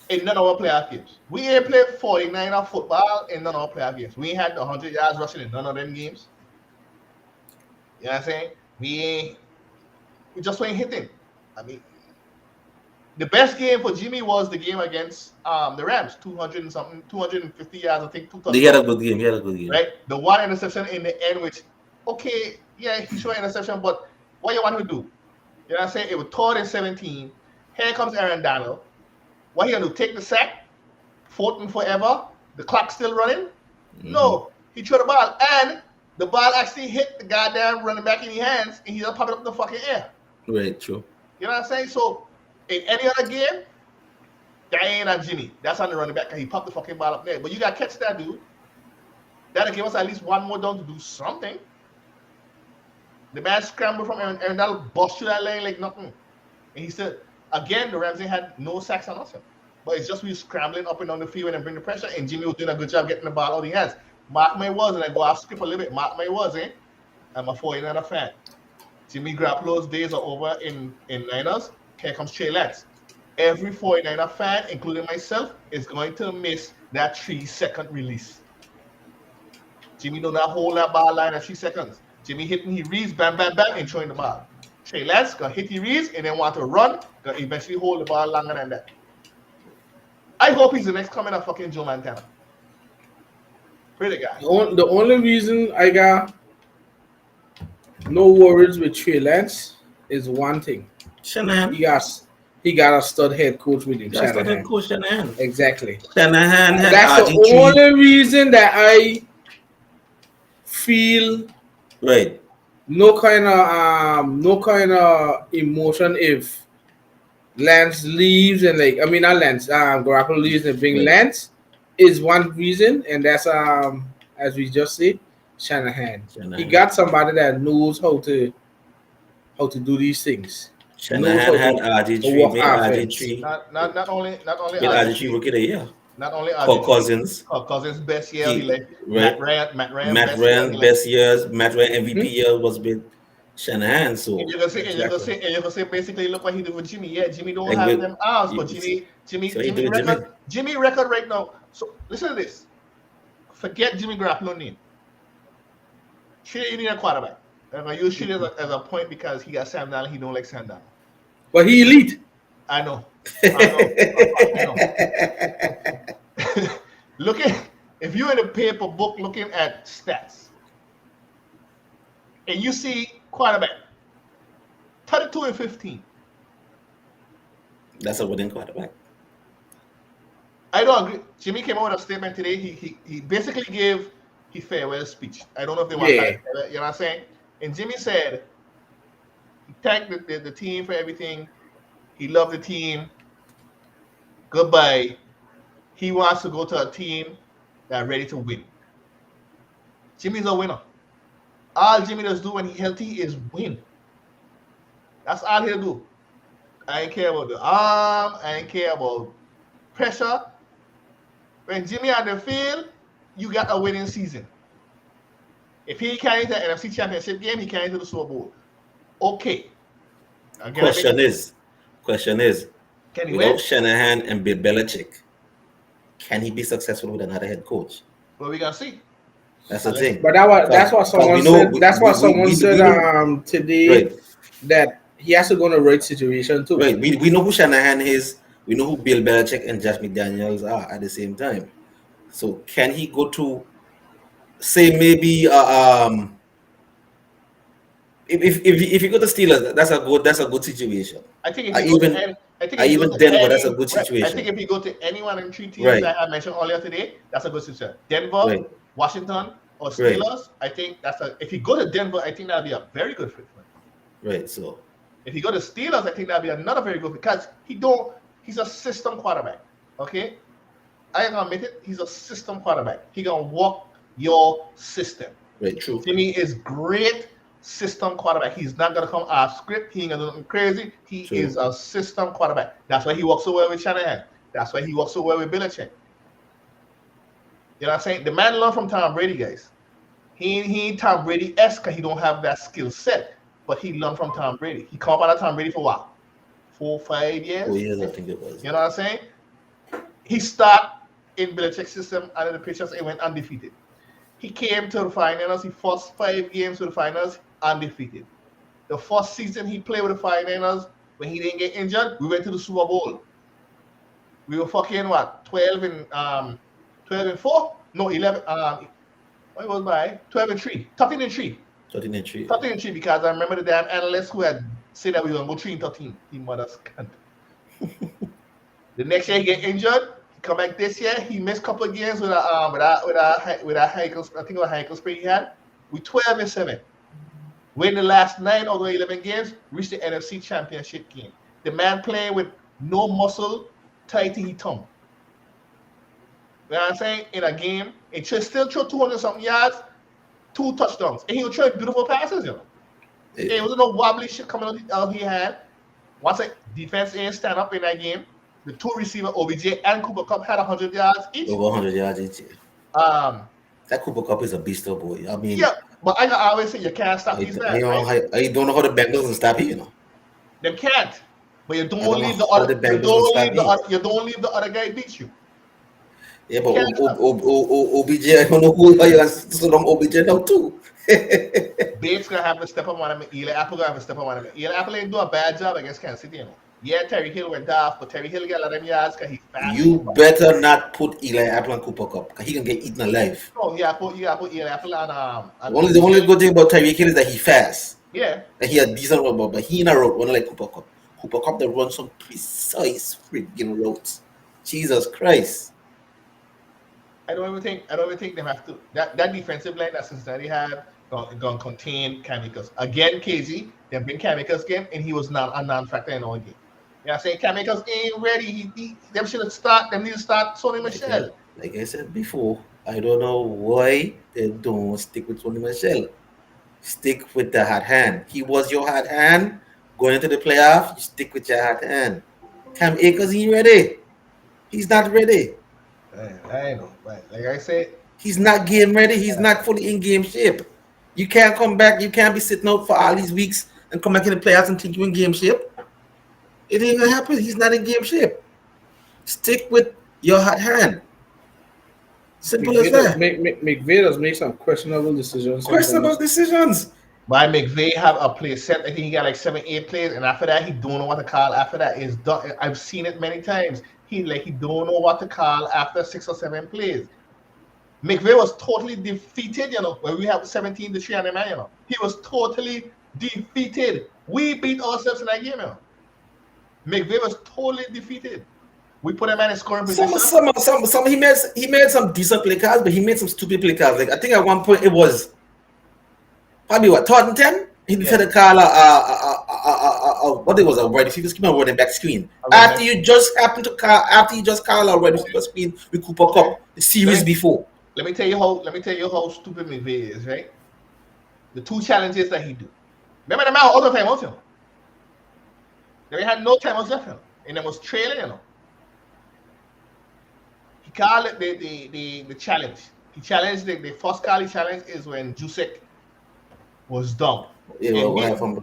in none of our playoff games. We ain't played 49er football in none of our playoff games. We ain't had 100 yards rushing in none of them games. You know what I'm saying? We just ain't hitting. I mean, the best game for Jimmy was the game against the Rams, 250 yards, I think. He had a good game. Right? The one interception in the end, which, okay, yeah, he showed interception, but what you want to do? You know what I'm saying? It was 3rd and 17. Here comes Aaron Donald. What he gonna do? Take the sack? 4th and forever? The clock's still running? Mm-hmm. No. He threw the ball, and the ball actually hit the goddamn running back in his hands, and he just popped it up in the fucking air. Right, true. You know what I'm saying? So, in any other game, that ain't on Jimmy. That's on the running back, and he popped the fucking ball up there. But you got to catch that dude. That'll give us at least one more down to do something. The man scrambled from Aaron Donald, bust through that lane like nothing. And he said, again, the Rams had no sacks on us. But it's just we scrambling up and down the field and bring the pressure. And Jimmy was doing a good job getting the ball out of his hands. Mark my words, and I go off script a little bit. Mark my words, I'm a 49er fan. Jimmy Garoppolo's days are over in Niners. Here comes Trey Lance. Every 49er fan, including myself, is going to miss that 3-second release. Jimmy do not hold that ball line at 3 seconds. Jimmy hitting, he reads, bam, bam, bam, and throwing the ball. Trey Lance gonna hit, he reads, and then want to run, gonna eventually hold the ball longer than that. I hope he's the next coming of fucking Joe Montana. Pretty guy. The only reason I got no worries with Trey Lance is one thing. Shanahan. He got a stud head coach with him. Shanahan. Exactly. Shanahan. That's the only reason that I feel right. No kind of emotion if Lance leaves and not Lance. Garoppolo leaves and bring Lance is one reason, and that's as we just said, Shanahan. He got somebody that knows how to do these things. knows Shanahan how had to RG3, work made offense. RG3, Not only made RG3 RG3, rookie of the year. not only RG3. Cousins, Cousins best year he he led. right. Matt Ryan Matt best year he Ryan led. best years, Matt Ryan MVP Hmm? year was with Shanahan. And So you can say, and you can Exactly. say, and you can say, basically, look what he did with Jimmy. Yeah, Jimmy don't like have with them arms, but you, so he do Jimmy with Jimmy. Jimmy record right now. So listen to this. Forget Jimmy Garoppolo name. Shit, you need a quarterback. I'm gonna use shit as a point because he got Sam Darnold. He don't like Sam Darnold. But he elite. I know, I know, I know. Look at if you're in a paper book looking at stats, and you see quarterback 32 and 15. That's a winning quarterback. I don't agree. Jimmy came out with a statement today. He basically gave his farewell speech. I don't know if they want to, Yeah. you know what I'm saying? And Jimmy said he thanked the team for everything. He loved the team. Goodbye. He wants to go to a team that's ready to win. Jimmy's a winner. All Jimmy does do when he's healthy is win. That's all he'll do. I ain't care about the arm. I ain't care about pressure. When Jimmy on the field, you got a winning season. If he carries the NFC Championship game, he carries to the Super Bowl. Okay. Again, Question is, can he without win? Shanahan and Bill Belichick, can he be successful with another head coach? Well, we gonna see. That's the thing. But that's what Because we someone know said. That's what someone said we know today, right, that he has to go in the right situation too. right. We know who Shanahan is. We know who Bill Belichick and Josh McDaniels are at the same time. So can he go to say maybe if you go to Steelers, that's a good situation. I think if I you go to even any, I think I if you go even to Denver, that's a any, good right, I think situation. if you go to any one of the three teams Right, that I mentioned earlier today, that's a good situation. Denver, right, Washington, or right, Steelers. I think that's a. If you go to Denver, I think that'd be a very good fit for him. right. So If you go to Steelers, I think that'd be another very good because he's a system quarterback. Okay, I am gonna admit it. He's a system quarterback. He gonna walk your system. right, true. Jimmy is great system quarterback. He's not gonna come off script. He ain't gonna do nothing crazy. He True. is a system quarterback. That's why he works so well with Shanahan. That's why he works so well with Belichick. You know what I'm saying? The man learned from Tom Brady, guys. He ain't Tom Brady-esque because he don't have that skill set, but he learned from Tom Brady. He come up under Tom Brady for what? 4, 5 years? 4 years, I think it was. You know what I'm saying? He started in Belichick's system under the Patriots and went undefeated. He came to the finals. He first 5 games to the finals undefeated. The first season he played with the finals, when he didn't get injured, we went to the Super Bowl. We were fucking what 12 and 4? No, 11. What was by 12 and 3, 13 and 3, 13 and 3. 13 and 3. Because I remember the damn analyst who had said that we were gonna go 3 and 13. He mother's cunt. The next year he get injured. He come back this year. He missed a couple of games with a ankle. I think it was a ankle sprain he had. We 12 and 7. Win the last 9 out of 11 games. Reached the NFC Championship game. The man playing with no muscle tight to his thumb. You know what I'm saying? In a game, and still throw 200 something yards, 2 touchdowns, and he would throw beautiful passes. You know, it wasn't no wobbly shit coming out he had. Once a defense ain't stand up in that game, the 2 receiver OBJ and Cooper Cup had 100 yards each. Over 100 yards each. That Cooper Cup is a beast, though, boy. I mean, yeah, but I always say you can't stop these guys. Right? I don't know how the Bengals will stop you, They can't. But you don't leave the how other. the Bengals will stop you. You don't leave the other guy beat you. Yeah, but OBJ, I don't know who you are so long OBJ now, too. Bates gonna have to step up on him. Eli Apple gonna have to step up on him. Eli Apple ain't do a bad job against Kansas City, you know. Yeah, Terry Hill went off, but Terry Hill got a lot of them yards because he's fast. You better not put Eli Apple and Cooper Cup because he can get eaten alive. No, you gotta put Eli Apple on. The only good thing about Tyreek Hill is that he fast. Yeah. And he had decent run, but he in a route running like Cooper Cup. Cooper Cup that runs some precise freaking routes. Jesus Christ. I don't even think they have to. That defensive line that Cincinnati had gonna contain Cam Akers. Again, KZ, they bring Cam Akers game, and he was not a non-factor in our game. Yeah, saying Cam Akers ain't ready. Them should start. Them need to start Sonny Michel. Like I said before, I don't know why they don't stick with Sonny Michel. Stick with the hot hand. He was your hot hand Going into the playoff, you stick with your hot hand. Cam Akers, he ready. He's not ready. I know, but like I said, He's not game ready. He's not fully in game shape. You can't come back. You can't be sitting out for all these weeks and come back in the playoffs and think you're in game shape. It ain't gonna happen. He's not in game shape. Stick with your hot hand. Simple as that. McVay does make some questionable decisions. Questionable decisions. why McVay have a play set? I think he got like 7, 8 plays, and after that, he don't know what to call. After that, is done. I've seen it many times. He don't know what to call after 6 or 7 plays. McVay was totally defeated, when we have 17-3 on the man, He was totally defeated. We beat ourselves in that game, McVay was totally defeated. We put him in a scoring position. He made some decent play cards, but he made some stupid play cards. Like I think at one point it was probably third and 10. He decided to call what it was a wide receiver screen or running back screen. After you just call a wide receiver screen with Cooper Cup the series before. Let me tell you how stupid McVay is, right? The 2 challenges that he do. Remember the man all the time, wasn't he? They had no timeouts left, and it was trailing, He called it the challenge. He challenged the first call he challenged is when Jusek was down. Yeah,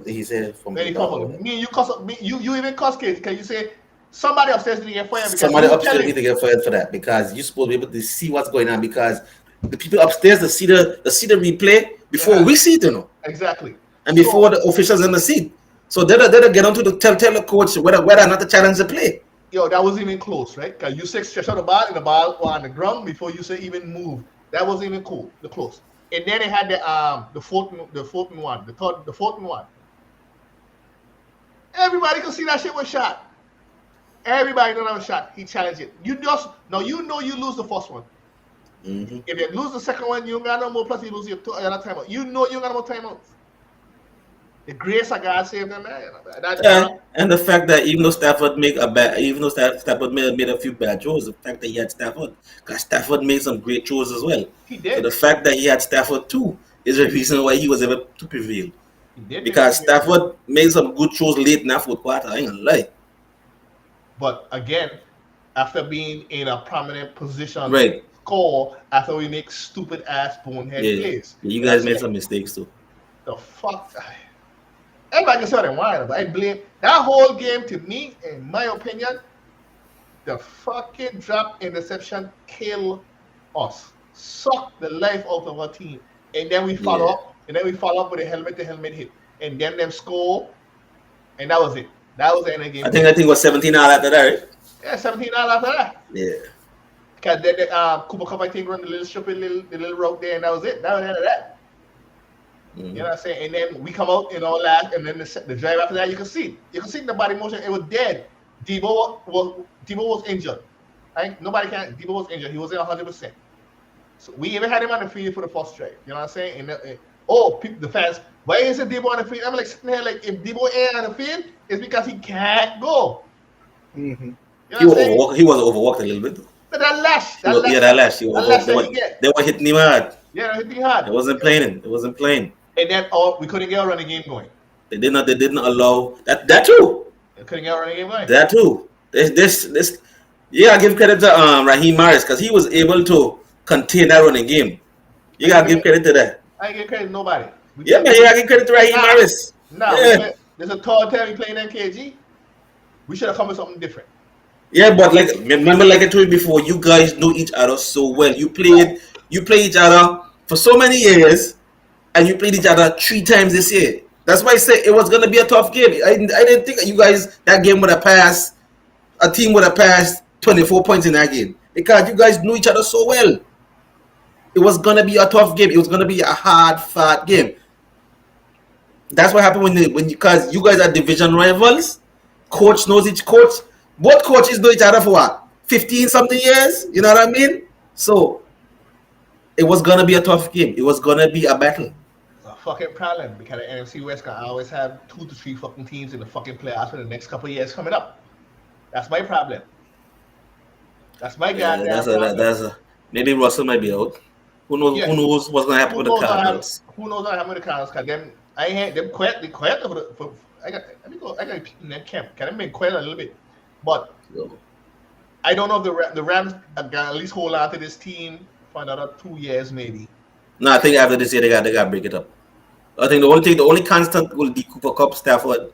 he said from then he fumbled. Me and you cuss you even cuss kids. Can you say somebody upstairs need to get fired? Somebody upstairs need to get fired for that because you're supposed to be able to see what's going on because the people upstairs they see the replay before we see it, Exactly. And before the officials in the seat. So they'll get onto the tell the coach whether or not to challenge the play. Yo, that wasn't even close, right? Because Jusek stretched out the ball and the ball was on the ground before Jusek even moved. That wasn't even cool. The close. And then they had the fourth one. Everybody could see that shit was shot. Everybody know that was shot. He challenged it. You lose the first one. Mm-hmm. If you lose the second one, you don't got no more. Plus, you lose your other timeout. You don't got no more timeouts. The grace of God saved them, man. And the fact that even though Stafford made a few bad throws, the fact that he had Stafford, because Stafford made some great throws as well. He did. So the fact that he had Stafford too is the reason why he was able to prevail. He did. Because Stafford made some good throws late in that fourth quarter. I ain't gonna lie. But again, after being in a prominent position, right, score after we make stupid ass bonehead plays. You guys made some mistakes too. The fuck. Everybody can say what they want, but I blame that whole game to me, in my opinion, the fucking drop interception kill us. Suck the life out of our team. And then we follow up. And then we follow up with a helmet to helmet hit. And then them score. And that was it. That was the end of the game. I think it was 17 all after that, right? Yeah, 17 all after that. Yeah. Because then Cooper Cup, I think, run the little route there, and that was it. That was the end of that. Mm-hmm. You know what I'm saying? And then we come out in our last, and then the drive after that, you can see the body motion. It was dead. Debo was injured. Right? Debo was injured. He wasn't 100%. So we even had him on the field for the first drive. You know what I'm saying? And the fans, why isn't Debo on the field? I'm like sitting here like, if Debo ain't on the field, it's because he can't go. Mm-hmm. You know he was overworked a little bit. But that lash. They were hitting him hard. Yeah, hitting him hard. It wasn't playing. And then we couldn't get a running game going. They didn't allow that too. They couldn't get a running game going. That too. This I give credit to Raheem Morris because he was able to contain that running game. You gotta give credit to that. I ain't give credit to nobody. Man, you gotta give credit to Raheem Morris. There's a tall time we playing MKG. We should have come with something different. Yeah, but remember, like I told you before, you guys know each other so well. You play each other for so many years, and you played each other 3 times this year. That's why I said it was gonna be a tough game. I didn't think you guys that game would have passed. A team would have passed 24 points in that game because you guys knew each other so well. It was gonna be a tough game. It was gonna be a hard, fought game. That's what happened because you guys are division rivals. Coach knows each coach. Both coaches know each other for what? 15 something years? You know what I mean? So it was gonna be a tough game. It was gonna be a battle. It's a fucking problem because the NFC West can always have 2 to 3 fucking teams in the fucking playoffs for the next couple of years coming up. That's my problem. That's my goddamn problem. Maybe Russell might be out. Who knows? Yeah. Who knows what's gonna happen with the Cardinals? Who knows what happened with the Cardinals? Because them, I ain't them quiet. They quiet for. Let me go Can have been quite a little bit, but So, I don't know if the Rams are gonna at least hold on to this team for another 2 years, maybe. no, I think after this year they got to break it up. I think the only constant will be Cooper Cup, Stafford.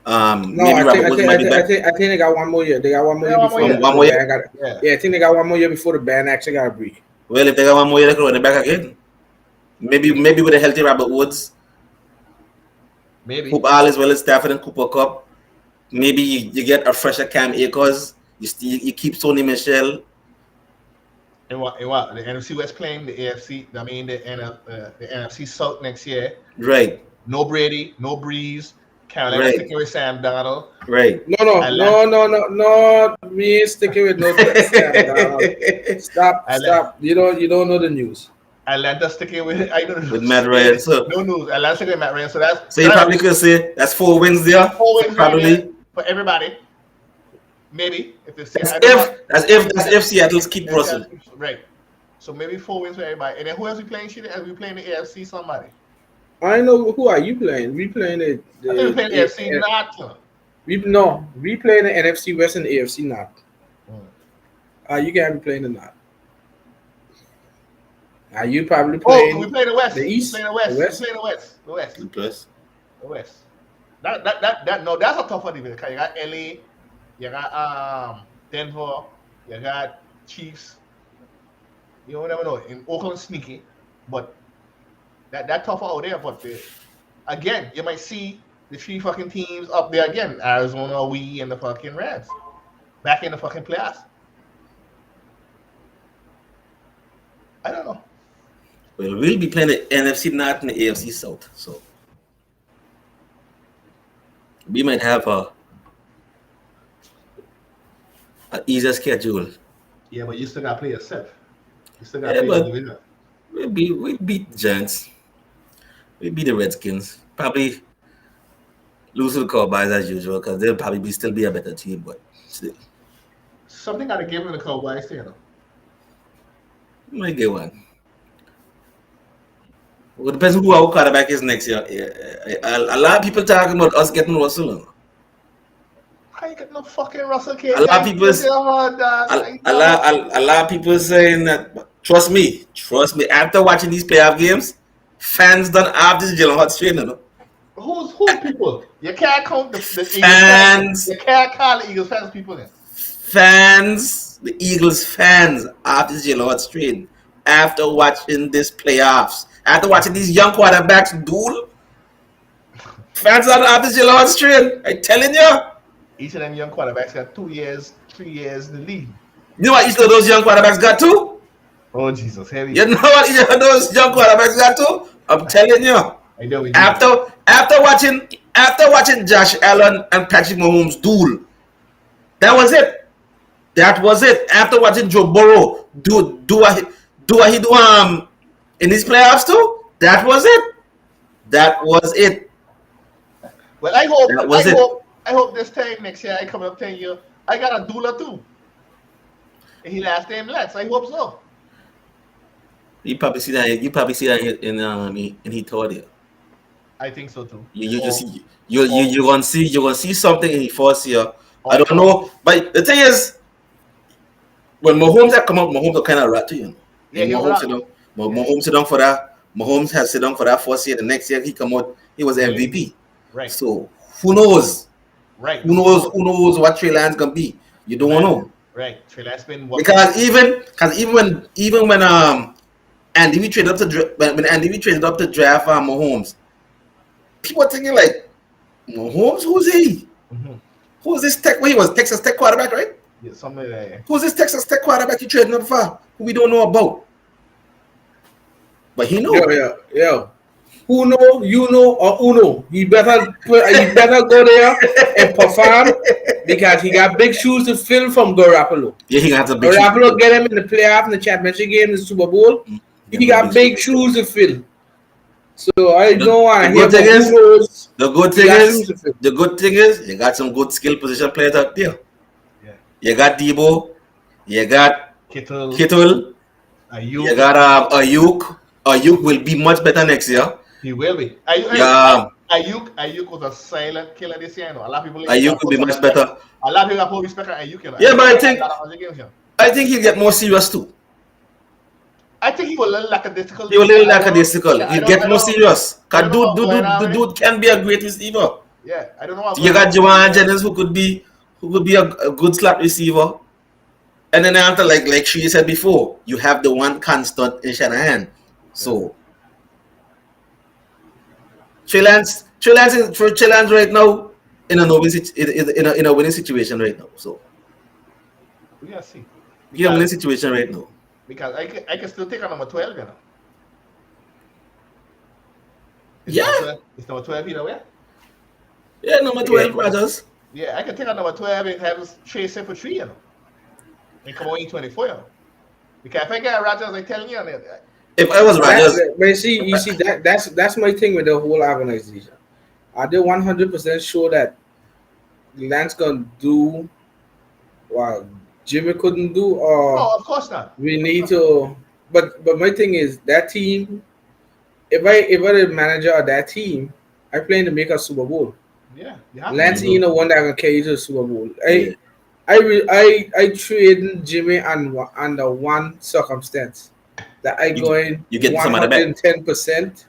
No, Maybe Robert Woods might be back. I think they got one more year. They got one more year one more before year. One the more year. band got. Yeah, I think they got one more year before the band actually got a break. Well, if they got one more year, they could run it back again. Maybe with a healthy Robert Woods, Maybe. Hoop All as well as Stafford and Cooper Cup. Maybe you get a fresher Cam Akers. You keep Sony Michel. And what? The NFC West playing the AFC. I mean the NFC South next year. Right. No Brady, no Breeze. Carolina Right. sticking with Sam Darnold. Right. No. We ain't sticking with no Stop. You don't know the news. Atlanta sticking with with Matt Ryan. So no news. Atlanta sticking with Matt Ryan. So that's you probably could say that's 4 wins there. 4 wins probably right there for everybody. Maybe if they say that's if Seattle's keep Russell. Right. So maybe 4 wins for everybody. And then who else we playing? Are we playing the AFC somebody? I know who are you playing? We playing the I think we playing the AFC North. We playing the NFC West and the AFC North. You can't be playing the North. You probably playing. We play the West. The East. We play the West. The West. We play the West. The West. The West. That's a tough one even. You got LA, you got Denver, you got Chiefs. You never know. In Oakland sneaky, but that tough out there. But again, you might see the 3 fucking teams up there again. Arizona, we, and the fucking Rams. Back in the fucking playoffs. I don't know. Well, we'll be playing the NFC North and the AFC South, so we might have a easier schedule. Yeah, but you still got to play yourself. You still got to play your division. We beat Giants. We beat the Redskins. Probably lose to the Cowboys as usual because they'll probably still be a better team, but still. Something got to give them the Cowboys, you know. Might get one. Well, it depends on who our quarterback is next year. A lot of people talking about us getting Russell. I ain't got no fucking Russell Cage. A lot of people. A lot of people saying that. Trust me. After watching these playoff games, fans done have this Jalen Hurts training. Who's people? You can't count the Eagles fans. You can't call the Eagles fans people then. Fans, the Eagles fans after this Jalen Hurts training, after watching this playoffs, after watching these young quarterbacks duel, fans are after Jalen Hurts training. I'm telling you. Each of them young quarterbacks got 2 years, 3 years in the league. You know what each of those young quarterbacks got too? Oh Jesus, heavy. You know what each of those young quarterbacks got too? I'm telling you. I know we do. After watching Josh Allen and Patrick Mahomes duel, that was it. After watching Joe Burrow do what he do in these playoffs too, that was it. Well, I hope this time next year I come up 10 years. I got a doula too. And he last name Lex. I hope so. You probably see that in he told you. I think so too. You're gonna see something in the first year. I don't know, but the thing is, when Mahomes had come out, Mahomes are kind of rat to you. Yeah, Mahomes sit down for that. Mahomes has sit down for that first year. The next year he come out, he was MVP. Right. So who knows? Right. Who knows what Trey Lance gonna be? You don't know. Right. Trey Lance been because even when Andy Reid traded up to draft Mahomes, people are thinking like, Mahomes, who's he? Mm-hmm. Who's this Tech? Well, he was Texas Tech quarterback, right? Yeah, something like that. Who's this Texas Tech quarterback you trading up for? Who we don't know about? But he knows. Yeah. Who know, you know, or Uno. You better go there and perform because he got big shoes to fill from Garoppolo. Yeah, he got a big Garoppolo get him in the playoff, in the championship game, in the Super Bowl. He got big shoes to fill. So I don't want to hear the good thing is you got some good skill position players out there. Yeah. You got Debo, you got Kittle, Ayuk. You got Ayuk. Ayuk will be much better next year. He will be. Ayuk was a silent killer this year. You know? A lot of people Ayuk could be much better. A lot of people have more respect for Ayuk. You know? Yeah, but I think a lot of other games, you know? I think he'll get more serious too. I think he was a little lackadaisical. He will little lackadaisical. Yeah, He'll get more serious. I Cause don't know what's going on the with him. dude can be a great receiver. Yeah, I don't know what's You going on. got Jawan Jennings who could be a good slot receiver. And then after, like she said before, you have the one constant in Shanahan. So Trey Lance right now in a winning situation right now. So We gotta see. he's in a winning situation right now. Because I can still take on number 12, you know. Yeah. It's number 12, you know, yeah? Yeah, number 12, Rodgers. Yeah, I can take on number 12 and have us trade set for 3, you know. And come on in 24, you know. Because if I get Rodgers, I'm telling you, if I was Rodgers, but you see that's my thing with the whole organization. Are they 100% sure that Lance gonna do what Jimmy couldn't do, or no, of course not. we need to? But my thing is that team. If I the manager of that team, I plan to make a Super Bowl. Yeah, Lance ain't the one that gonna carry you to the Super Bowl. Yeah. I trade Jimmy under one circumstance that I going you get some of the back. 110%.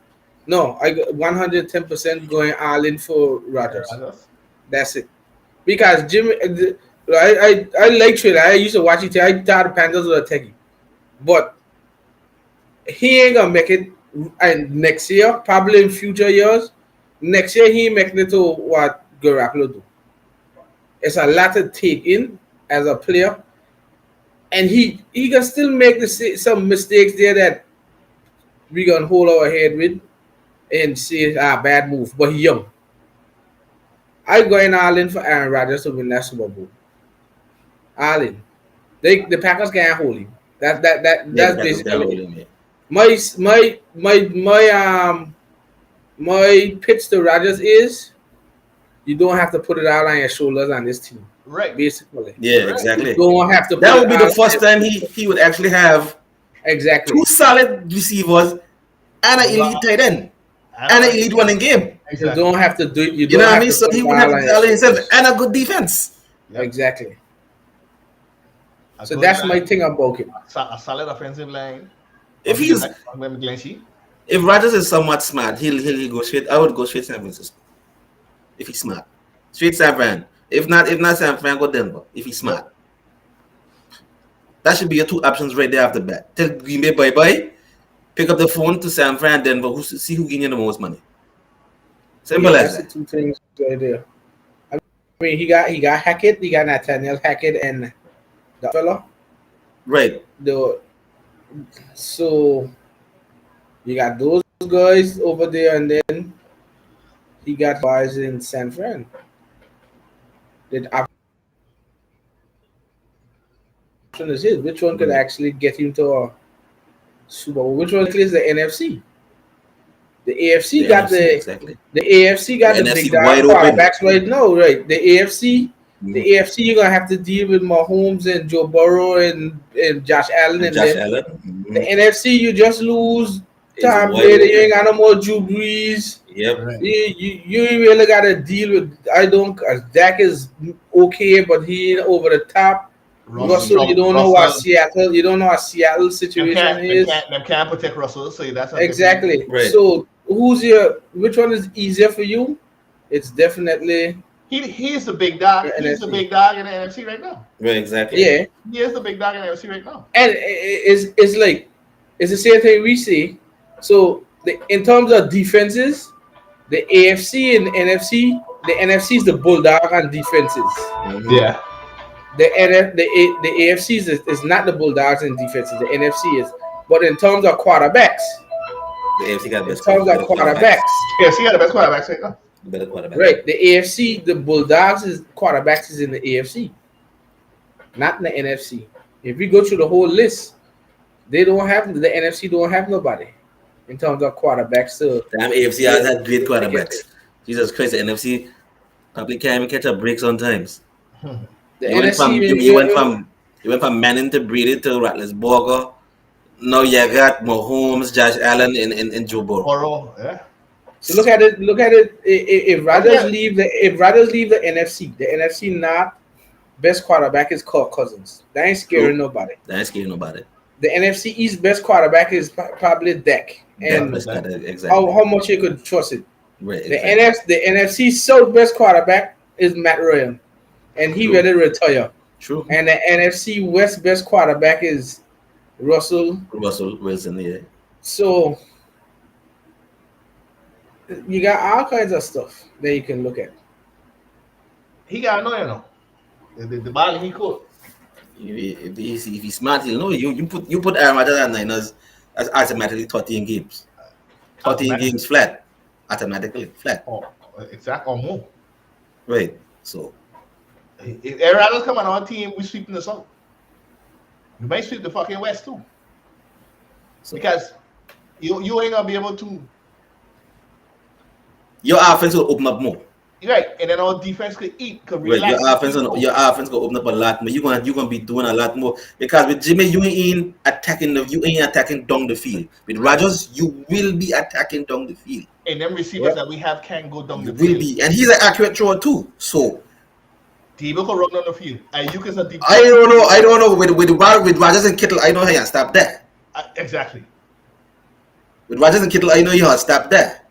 No, I got 110% going all in for Rodgers. That's it. Because Jimmy, I like trade. I used to watch it. I thought the Panthers would take him, but he ain't gonna make it. And next year, probably in future years, next year he making it to what Garoppolo do. It's a lot to take in as a player, and he can still make some mistakes there that we gonna hold our head with and say bad move. But he young. I going all in for Aaron Rodgers to win that Super Bowl. All in. The Packers can't hold him. That's basically my pitch to Rodgers is you don't have to put it all on your shoulders on this team. Right. Basically. Yeah, exactly. You don't have to that would be the first time he would actually have two solid receivers and an elite tight end. And an elite running game. Exactly. You don't have to do it. You know what I mean? So he would have to do it himself and a good defense. Yep. Exactly. So that's my thing about him. A solid offensive line. If Rodgers is somewhat smart, he'll go straight. I would go straight San Francisco. If he's smart. Straight San Fran. If not San Fran, go Denver. If he's smart. That should be your two options right there after bat. Tell Green Bay bye-bye. Pick up the phone to San Fran, Denver, see who can get the most money. Simple as that. That's the two things right there. I mean, he got Hackett, he got Nathaniel Hackett and the fella. Right. So you got those guys over there, and then he got guys in San Fran. The option is his. Which one could actually get him to a Super Bowl? Which one is the NFC? The AFC got the AFC got the big quarterbacks right now, right? The AFC, you're gonna have to deal with Mahomes and Joe Burrow and Josh Allen, and the NFC you just lose Tom Brady. You ain't got no more Drew Brees. Yep. You really gotta deal with. Dak is okay, but he ain't over the top. Russell, you don't know what Seattle. You don't know what Seattle situation is. Them can't protect Russell, so that's exactly. Right. So which one is easier for you? It's definitely he's the big dog. He's the big dog in the NFC right now. Right, exactly. Yeah, he is the big dog in the NFC right now. And it's like it's the same thing we see. So in terms of defenses, the AFC and NFC, the NFC is the bulldog on defenses. Mm-hmm. Yeah. The AFC is not the Bulldogs in defenses. The NFC is. But in terms of quarterbacks, the AFC got the best quarterbacks. AFC got the best quarterbacks right now. Better quarterback. Right. The AFC, the Bulldogs quarterbacks is in the AFC, not in the NFC. If we go through the whole list, the NFC don't have nobody in terms of quarterbacks. So damn, AFC has had great quarterbacks. Jesus Christ, the NFC probably can't even catch a break sometimes. You went from Manning to Brady to Roethlisberger. Now you got Mahomes, Josh Allen, and Joe Burrow. Yeah. So look at it. Look at it. If Rodgers Okay. leave the NFC not best quarterback is Kirk Cousins. That ain't scaring True. nobody. That's getting about it. The NFC East best quarterback is probably Dak. That And best got it how, exactly. how much you could trust it. Right, The exactly. NFC South best quarterback is Matt Ryan, and he True. ready to retire. True. And the NFC West best quarterback is Russell. Russell Wilson, yeah. So you got all kinds of stuff that you can look at. He got no, you know. The ball he could. If he's smart, he'll know. You put Aaron Rodgers and Niners as automatically 13 games. 13 Automatic. games flat. Automatically flat. Or exact or more. Right. So If Aaron Rodgers come on our team, we sweeping the South. We might sweep the fucking West too. Because you ain't gonna be able to. your offense will open up more. Right, and then our defense could eat, could Right. relax. Your offense will open up a lot more. You're gonna be doing a lot more because with Jimmy, you ain't attacking down the field. With Rodgers, you will be attacking down the field. And them receivers that we have can go down the Will field. be, and he's an accurate thrower too. So Debo can run on the field. And you can say Debo. I don't know. With Rodgers and Kittle, I know how you stop that. Exactly. With Rodgers and Kittle, I know you have stop that.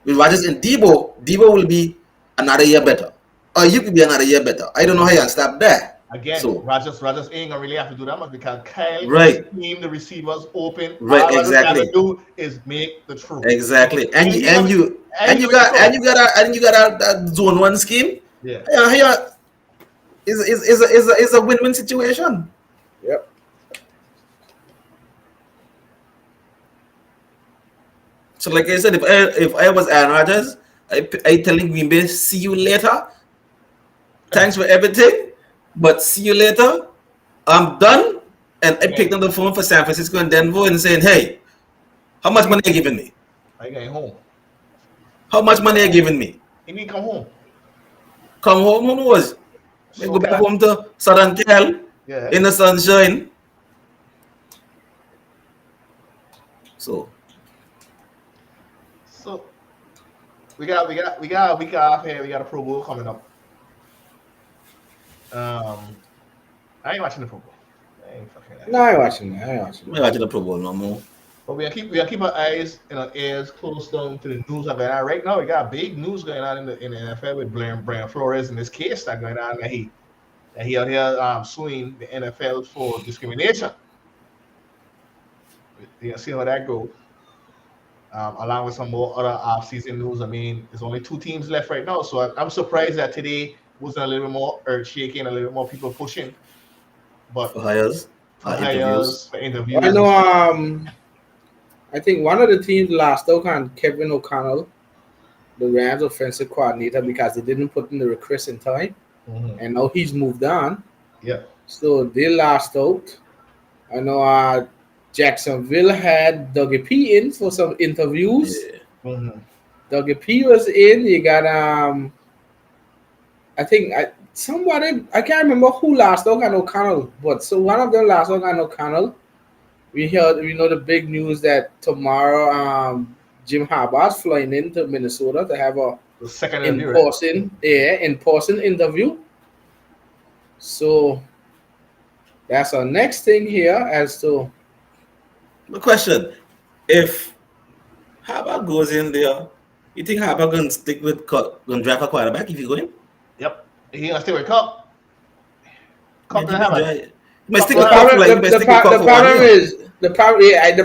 With Rodgers and Debo will be another year better. Or you could be another year better. I don't know how you stop that. Again, So Rodgers ain't gonna really have to do that much because Kyle Right. team the receivers open. Right, All Rodgers exactly. gotta do is make the throw. Exactly. And you got got that zone one scheme. yeah. Yeah, is a win-win situation. Yep. So like I said, if I was Aaron Rodgers, I telling Green Bay, see you later. Thanks for everything, but see you later. I'm done. And I picked up the phone for San Francisco and Denver and saying, hey, how much money are you giving me? I got home. How much money are you giving me? He need to come home. Come home, who knows? Maybe go back home to Southern Cal Yeah. in the sunshine. So we got a week off here. We got a Pro Bowl coming up. I ain't watching the Pro Bowl. I ain't fucking. No, I ain't watching that. I'm not watching the Pro Bowl no more. But we gotta keep our eyes and our ears close down to the news that going on right now. We got big news going on in the NFL with Brian Flores and this case that going on that he out here suing the NFL for discrimination. You can see how that goes. Along with some more other off-season news. I mean, there's only 2 teams left right now, so I'm surprised that today wasn't a little bit more earth-shaking, a little bit more people pushing. But For hires, for interviews. I know. I think one of the teams lost out on Kevin O'Connell, the Rams offensive coordinator, because they didn't put in the request in time, and now he's moved on. Yeah. So they lost out. I know. Jacksonville had Dougie P in for some interviews. Yeah. Dougie P was in. You got I think somebody, I can't remember who lost out on O'Connell, but so one of them lost out on O'Connell. We know the big news that tomorrow Jim Harbaugh's flying into Minnesota to have the second in-person interview. So that's our next thing here as to. The question: if Harbaugh goes in there, you think Harbaugh gonna stick with gonna draft a quarterback if you go in? Yep, he gonna stay with Cup. Cup gonna have it. The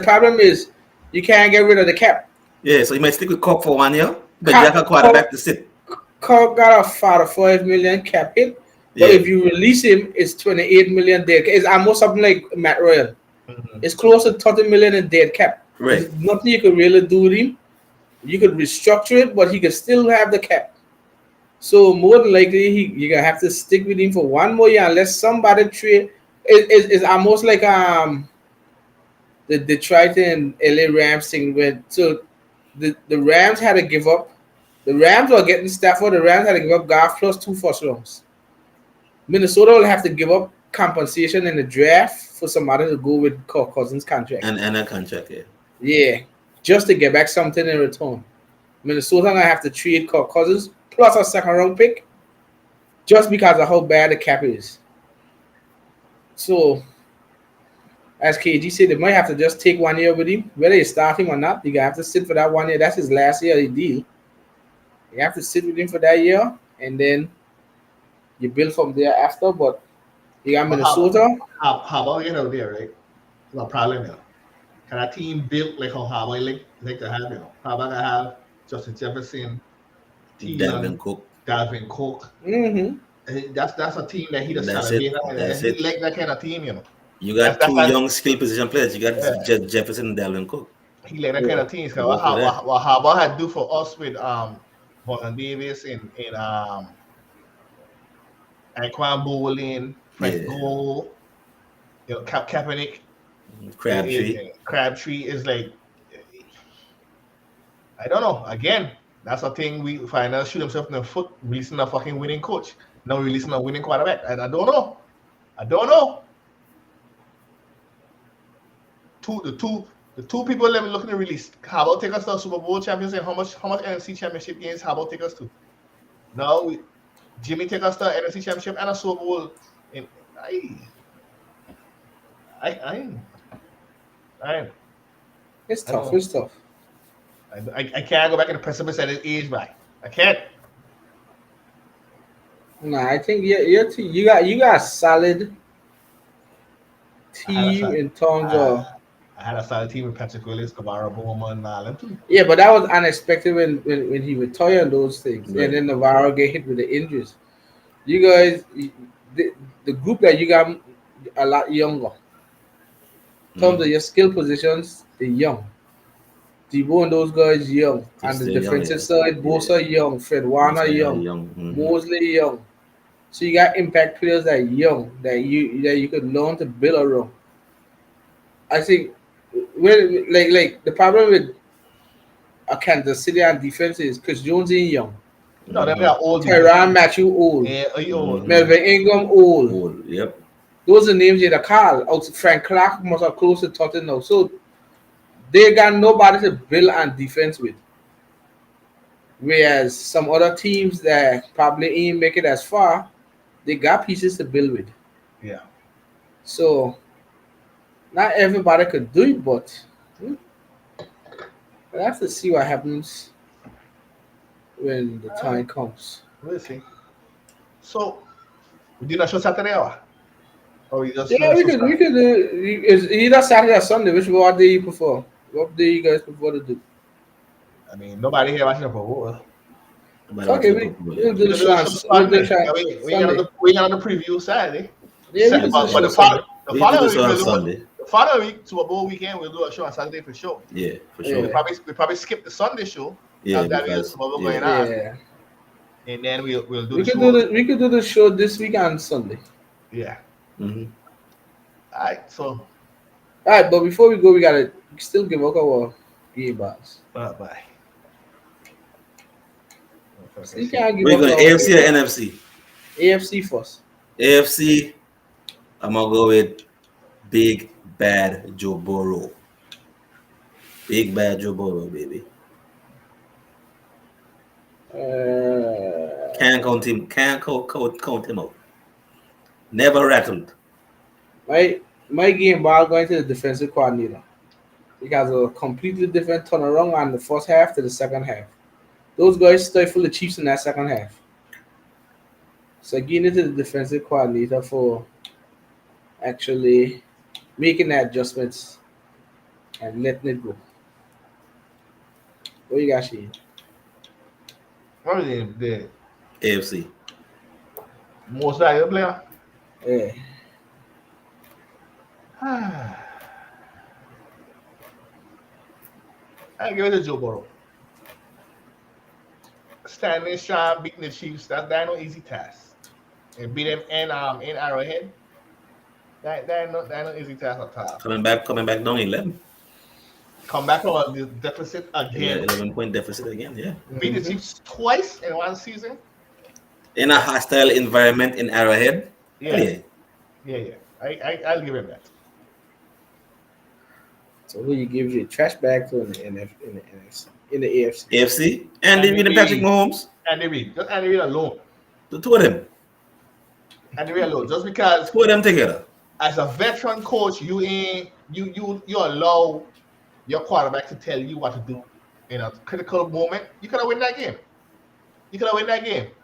problem is you can't get rid of the cap. Yeah, so you might stick with Cup for 1 year, but draft a quarterback to sit. Cup got a $5 million cap hit, but if you release him, it's $28 million dead. It's almost something like Matt Ryan. It's close to $30 million in dead cap. Right. There's nothing you could really do with him. You could restructure it, but he could still have the cap. So more than likely, you're gonna have to stick with him for 1 more year unless somebody trade. It's almost like the Detroit and LA Rams thing where the Rams had to give up. The Rams were getting Stafford. The Rams had to give up Goff plus 2 first rounds. Minnesota will have to give up compensation in the draft for somebody to go with Kirk Cousins' contract. And a contract, Yeah, just to get back something in return. Minnesota gonna have to trade Kirk Cousins plus a second round pick just because of how bad the cap is. So, as KG said, they might have to just take 1 year with him, whether you start him or not. You have to sit for that 1 year. That's his last year of the deal. You have to sit with him for that year, and then you build from there after. But you got But how, Minnesota. how about get out there, right? No problem, you know. Can a team built like how Harbaugh like to have, you know? Harbaugh to have Justin Jefferson, Dalvin Thielen, Cook. Dalvin Cook. Mm-hmm. That's a team that he does That's celebrate. it. That's He it. like that kind of team, you know. You That's got that's two that, young skill position players. You got yeah. Jefferson and Dalvin Cook. He like that kind Yeah. of team. Cause Work with that. what Harbaugh had do for us with Vernon Davis in Anquan Bowling, Frank Yeah. Gore, you know, Kaepernick, Crabtree. Crabtree is like, I don't know. Again, that's a thing we find out shoot himself in the foot, releasing a fucking winning coach. No releasing a winning quarterback. And I don't know. I don't know. The two people that we're looking to release. How about take us to Super Bowl champions and how much NFC championship games? How about take us to? No, Jimmy take us to NFC championship and a Super Bowl. And I I I It's I don't tough. know. It's tough. I can't go back in the pessimist at his age, back. I can't. Nah, I think you got a solid I had a team side. in terms Uh, of. I had a solid team with Patrick Willis, Kavara Bowman, and all them too. Yeah, but that was unexpected when he retired and those things, and Right. then Navarro get hit with the injuries. You guys, the, the group that you got a lot younger. In terms of Mm-hmm. your skill positions, they're young. Debo and those guys young. They're On the still young, defensive yeah. side, Yeah. Bosa young, Fred Warner Most are young, young. Mm-hmm. Mosley young. So you got impact players that young that you could learn to build around. I think when like the problem with a Kansas City on defense is Chris Jones ain't young. No, them Mm-hmm. are old defense. Tyron Matthew old. Yeah, old. Mm-hmm. Melvin Ingram old. Old. Yep. Those are names you'd call. Out Frank Clark must have close to Tottenham now. So they got nobody to build on defense with. Whereas some other teams that probably ain't make it as far, they got pieces to build with. Yeah. So not everybody could do it, but we'll have to see what happens when the All right. time comes. We'll see. So, we did a show Saturday hour? Or we just Yeah, we could do it's either Saturday or Sunday. Which one do you prefer? What do you guys prefer to do? I mean, nobody here watching the Pro Bowl. Nobody Okay, watching the football, yeah. we'll We do the can do show the on show we'll do the Sunday. show Yeah, on we ain't got Sunday. another preview Saturday. Yeah, we can do the But show Sunday. the We do following this week on we'll do Sunday. the following week, Super Bowl weekend, we'll do a show on Saturday for sure. Yeah, for Yeah. sure. We probably skip the Sunday show Yeah, because that is because Super Bowl yeah. going on, Yeah. and then we'll do We the could show. we could do the show this week on Sunday. Yeah. Mm-hmm. All right. So, Alright, but before we go, we gotta still give out our game bars. bye. So you can't give We're up going our AFC or NFC? AFC first. AFC, I'm gonna go with Big Bad Joe Burrow. Big Bad Joe Burrow, baby. Can't count him. Can't count him out. Never rattled. My game bar going to the defensive coordinator. He has a completely different turnaround on the first half to the second half. Those guys stifle the Chiefs in that second half. So getting into the defensive coordinator for actually making the adjustments and letting it go. What you got, Shane? What is the AFC. most valuable player? Yeah. I give it to Joe Burrow. Standing strong, beating the Chiefs. That no easy task. And beat them in Arrowhead. That no easy task at all. Coming back down 11. Come back from a deficit again. 11-point deficit again, yeah. Beat the Mhm. Chiefs twice in one season. In a hostile environment in Arrowhead. Yeah. I'll give him that. So who you give your trash bag to in the NFC? in the AFC? AFC, Andy Reid and Patrick Mahomes. Andy Reid. Just Andy Reid alone. The two of them. Andy Reid alone. Just because Two of them together. as a veteran coach, you allow your quarterback to tell you what to do in a critical moment. You could have win that game.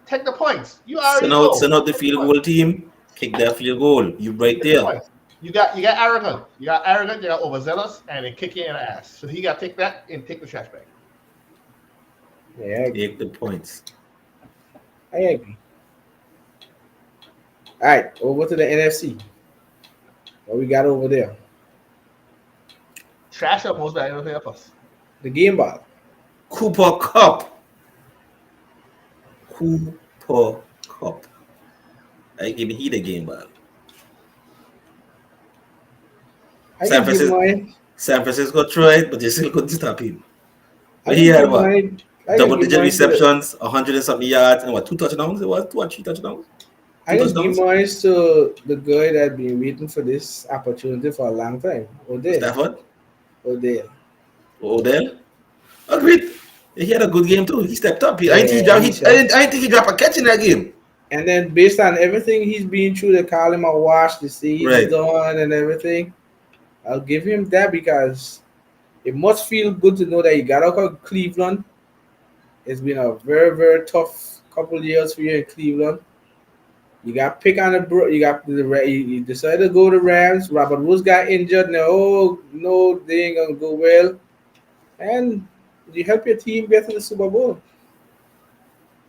Take the points. You already know. Send out the field goal team. Kick that field goal. You right there. You got arrogant. You got overzealous, and they kick you in the ass. So he got to take that and take the trash bag. Yeah, Take the points. I agree. All right, over to the NFC. What we got over there? Trash up most valuable player plus. The game ball. Cooper Cup. I give he the game ball. San Francisco tried, but they still couldn't stop him. But he had what? Double-digit receptions, 100 and something yards, and what? 2 touchdowns? It was 2 or 3 touchdowns. I just give mine to the guy that been waiting for this opportunity for a long time. Stafford? Odell. Agreed. He had a good game too. He stepped up. I didn't think he dropped a catch in that game. And then based on everything he's been through, they call him a wash, the season's done and everything. I'll give him that because it must feel good to know that you got out of Cleveland. It's been a very, very tough couple of years for you in Cleveland. You got picked on you decided to go to Rams. Robert Woods got injured. No, they ain't gonna go well. And you help your team get to the Super Bowl.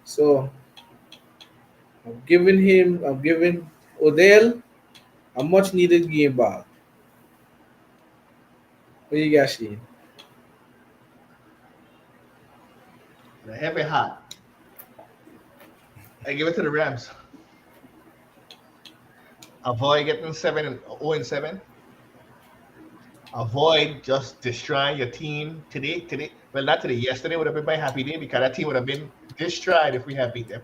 So I'm giving Odell a much needed game ball. What you got, Shane? The heavy hot. I give it to the Rams. Avoid getting 0-7. Avoid just destroying your team today. Well, not today. Yesterday would have been my happy day because that team would have been destroyed if we had beat them.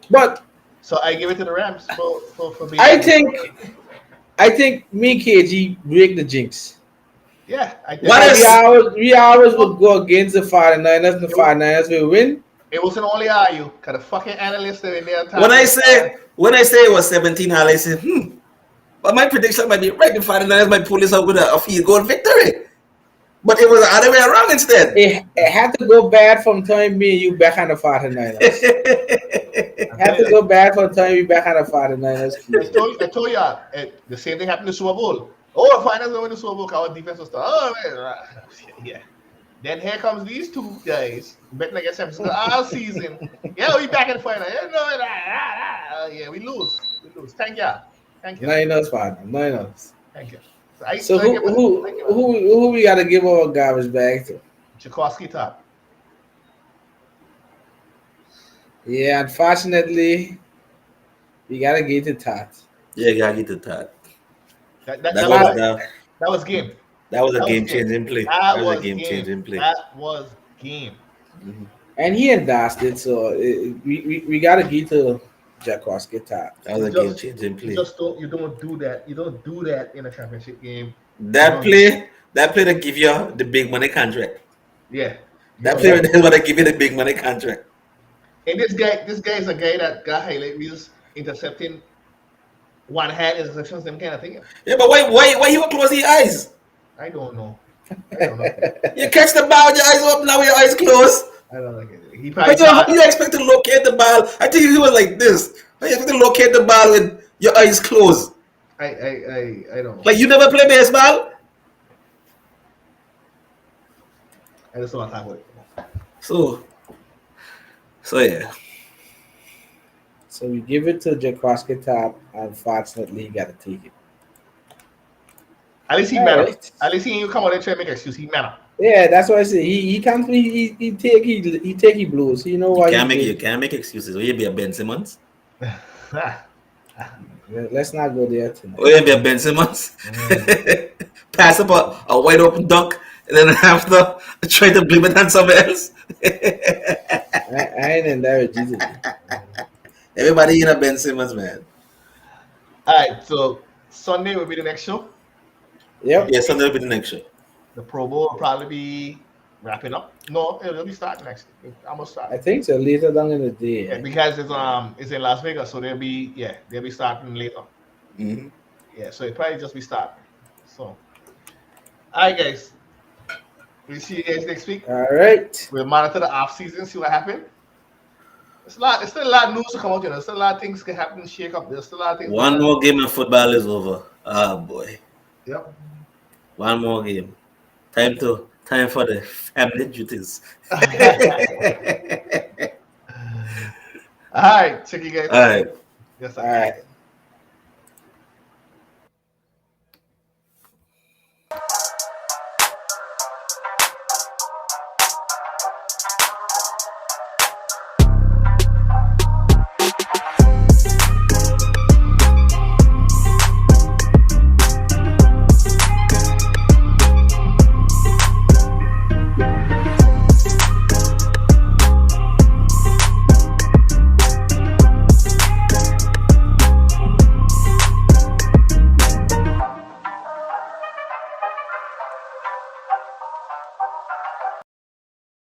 But so I give it to the Rams for being. I think me and KG break the jinx. Yeah, we always would go against the 49ers, and the 49ers will win. It wasn't only you, because the fucking analysts are in there. When I say it was 17, I say, but my prediction might be right. The 49ers might pull this out with a field goal victory. But it was the other way around instead. It had to go bad from time me and you back on the 49ers. It had to go bad from time you back on the 49ers. I told you, the same thing happened in the Super Bowl. Oh, the 49ers win the Super Bowl, our defense was still. Oh, yeah. Then here comes these two guys betting against San Francisco all season. Yeah, we back in the final. Yeah, we lose. Thank you. Niners, partner. Niners. Thank you. So who we gotta give our garbage bag to? Jaworski top. Yeah, unfortunately, we gotta get to Tat. Yeah, you gotta get to Tat. That was game. That was a game-changing play. That was a game-changing play. That was game. Mm-hmm. And he endorsed it, so we gotta get to Jaworski Tat. That was a game-changing play. You don't do that. You don't do that in a championship game. That play that give you the big money contract. Yeah. That play is what I give you the big money contract. And this guy is a guy that got highlight reels intercepting one hand interceptions, them kind of thing. Yeah, but why you close your eyes? I don't know. You catch the ball with your eyes open, now with your eyes closed. I don't like it. How do you expect to locate the ball? I think he was like this. How you expect to locate the ball with your eyes closed? I don't know. Like you never play baseball? I just don't talk about it. So yeah. So we give it to Jaworski Tat. Unfortunately, he gotta take it. At least he manner. At least he come out and try to make an excuse. He manner. Yeah, that's what I say. He can't. He take he blues. You know why? You can't make excuses. Will you be a Ben Simmons? Let's not go there tonight. Will you be a Ben Simmons? Pass up a wide open dunk and then after try to blame it on somebody else. I ain't in there with Jesus. Everybody in a Ben Simmons, man. All right, so Sunday will be the next show. Yep. Yeah, Sunday will be the next show. The Pro Bowl will probably be wrapping up. No, it'll be starting next. Almost I starting. think so. Later down in the day. Yeah, because it's in Las Vegas, so they'll be starting later. Mm-hmm. Yeah, so it probably just be starting. So, all right, guys. We'll see you guys next week. All right. We'll monitor the off season, see what happened. It's a lot. There's still a lot of news to come out. There's still a lot of things can happen, shake up. There's still a lot of things. One more game of football is over. Ah, boy. Yep. One more game. Time for the family duties. All right, check you guys. All right. Yes, All right.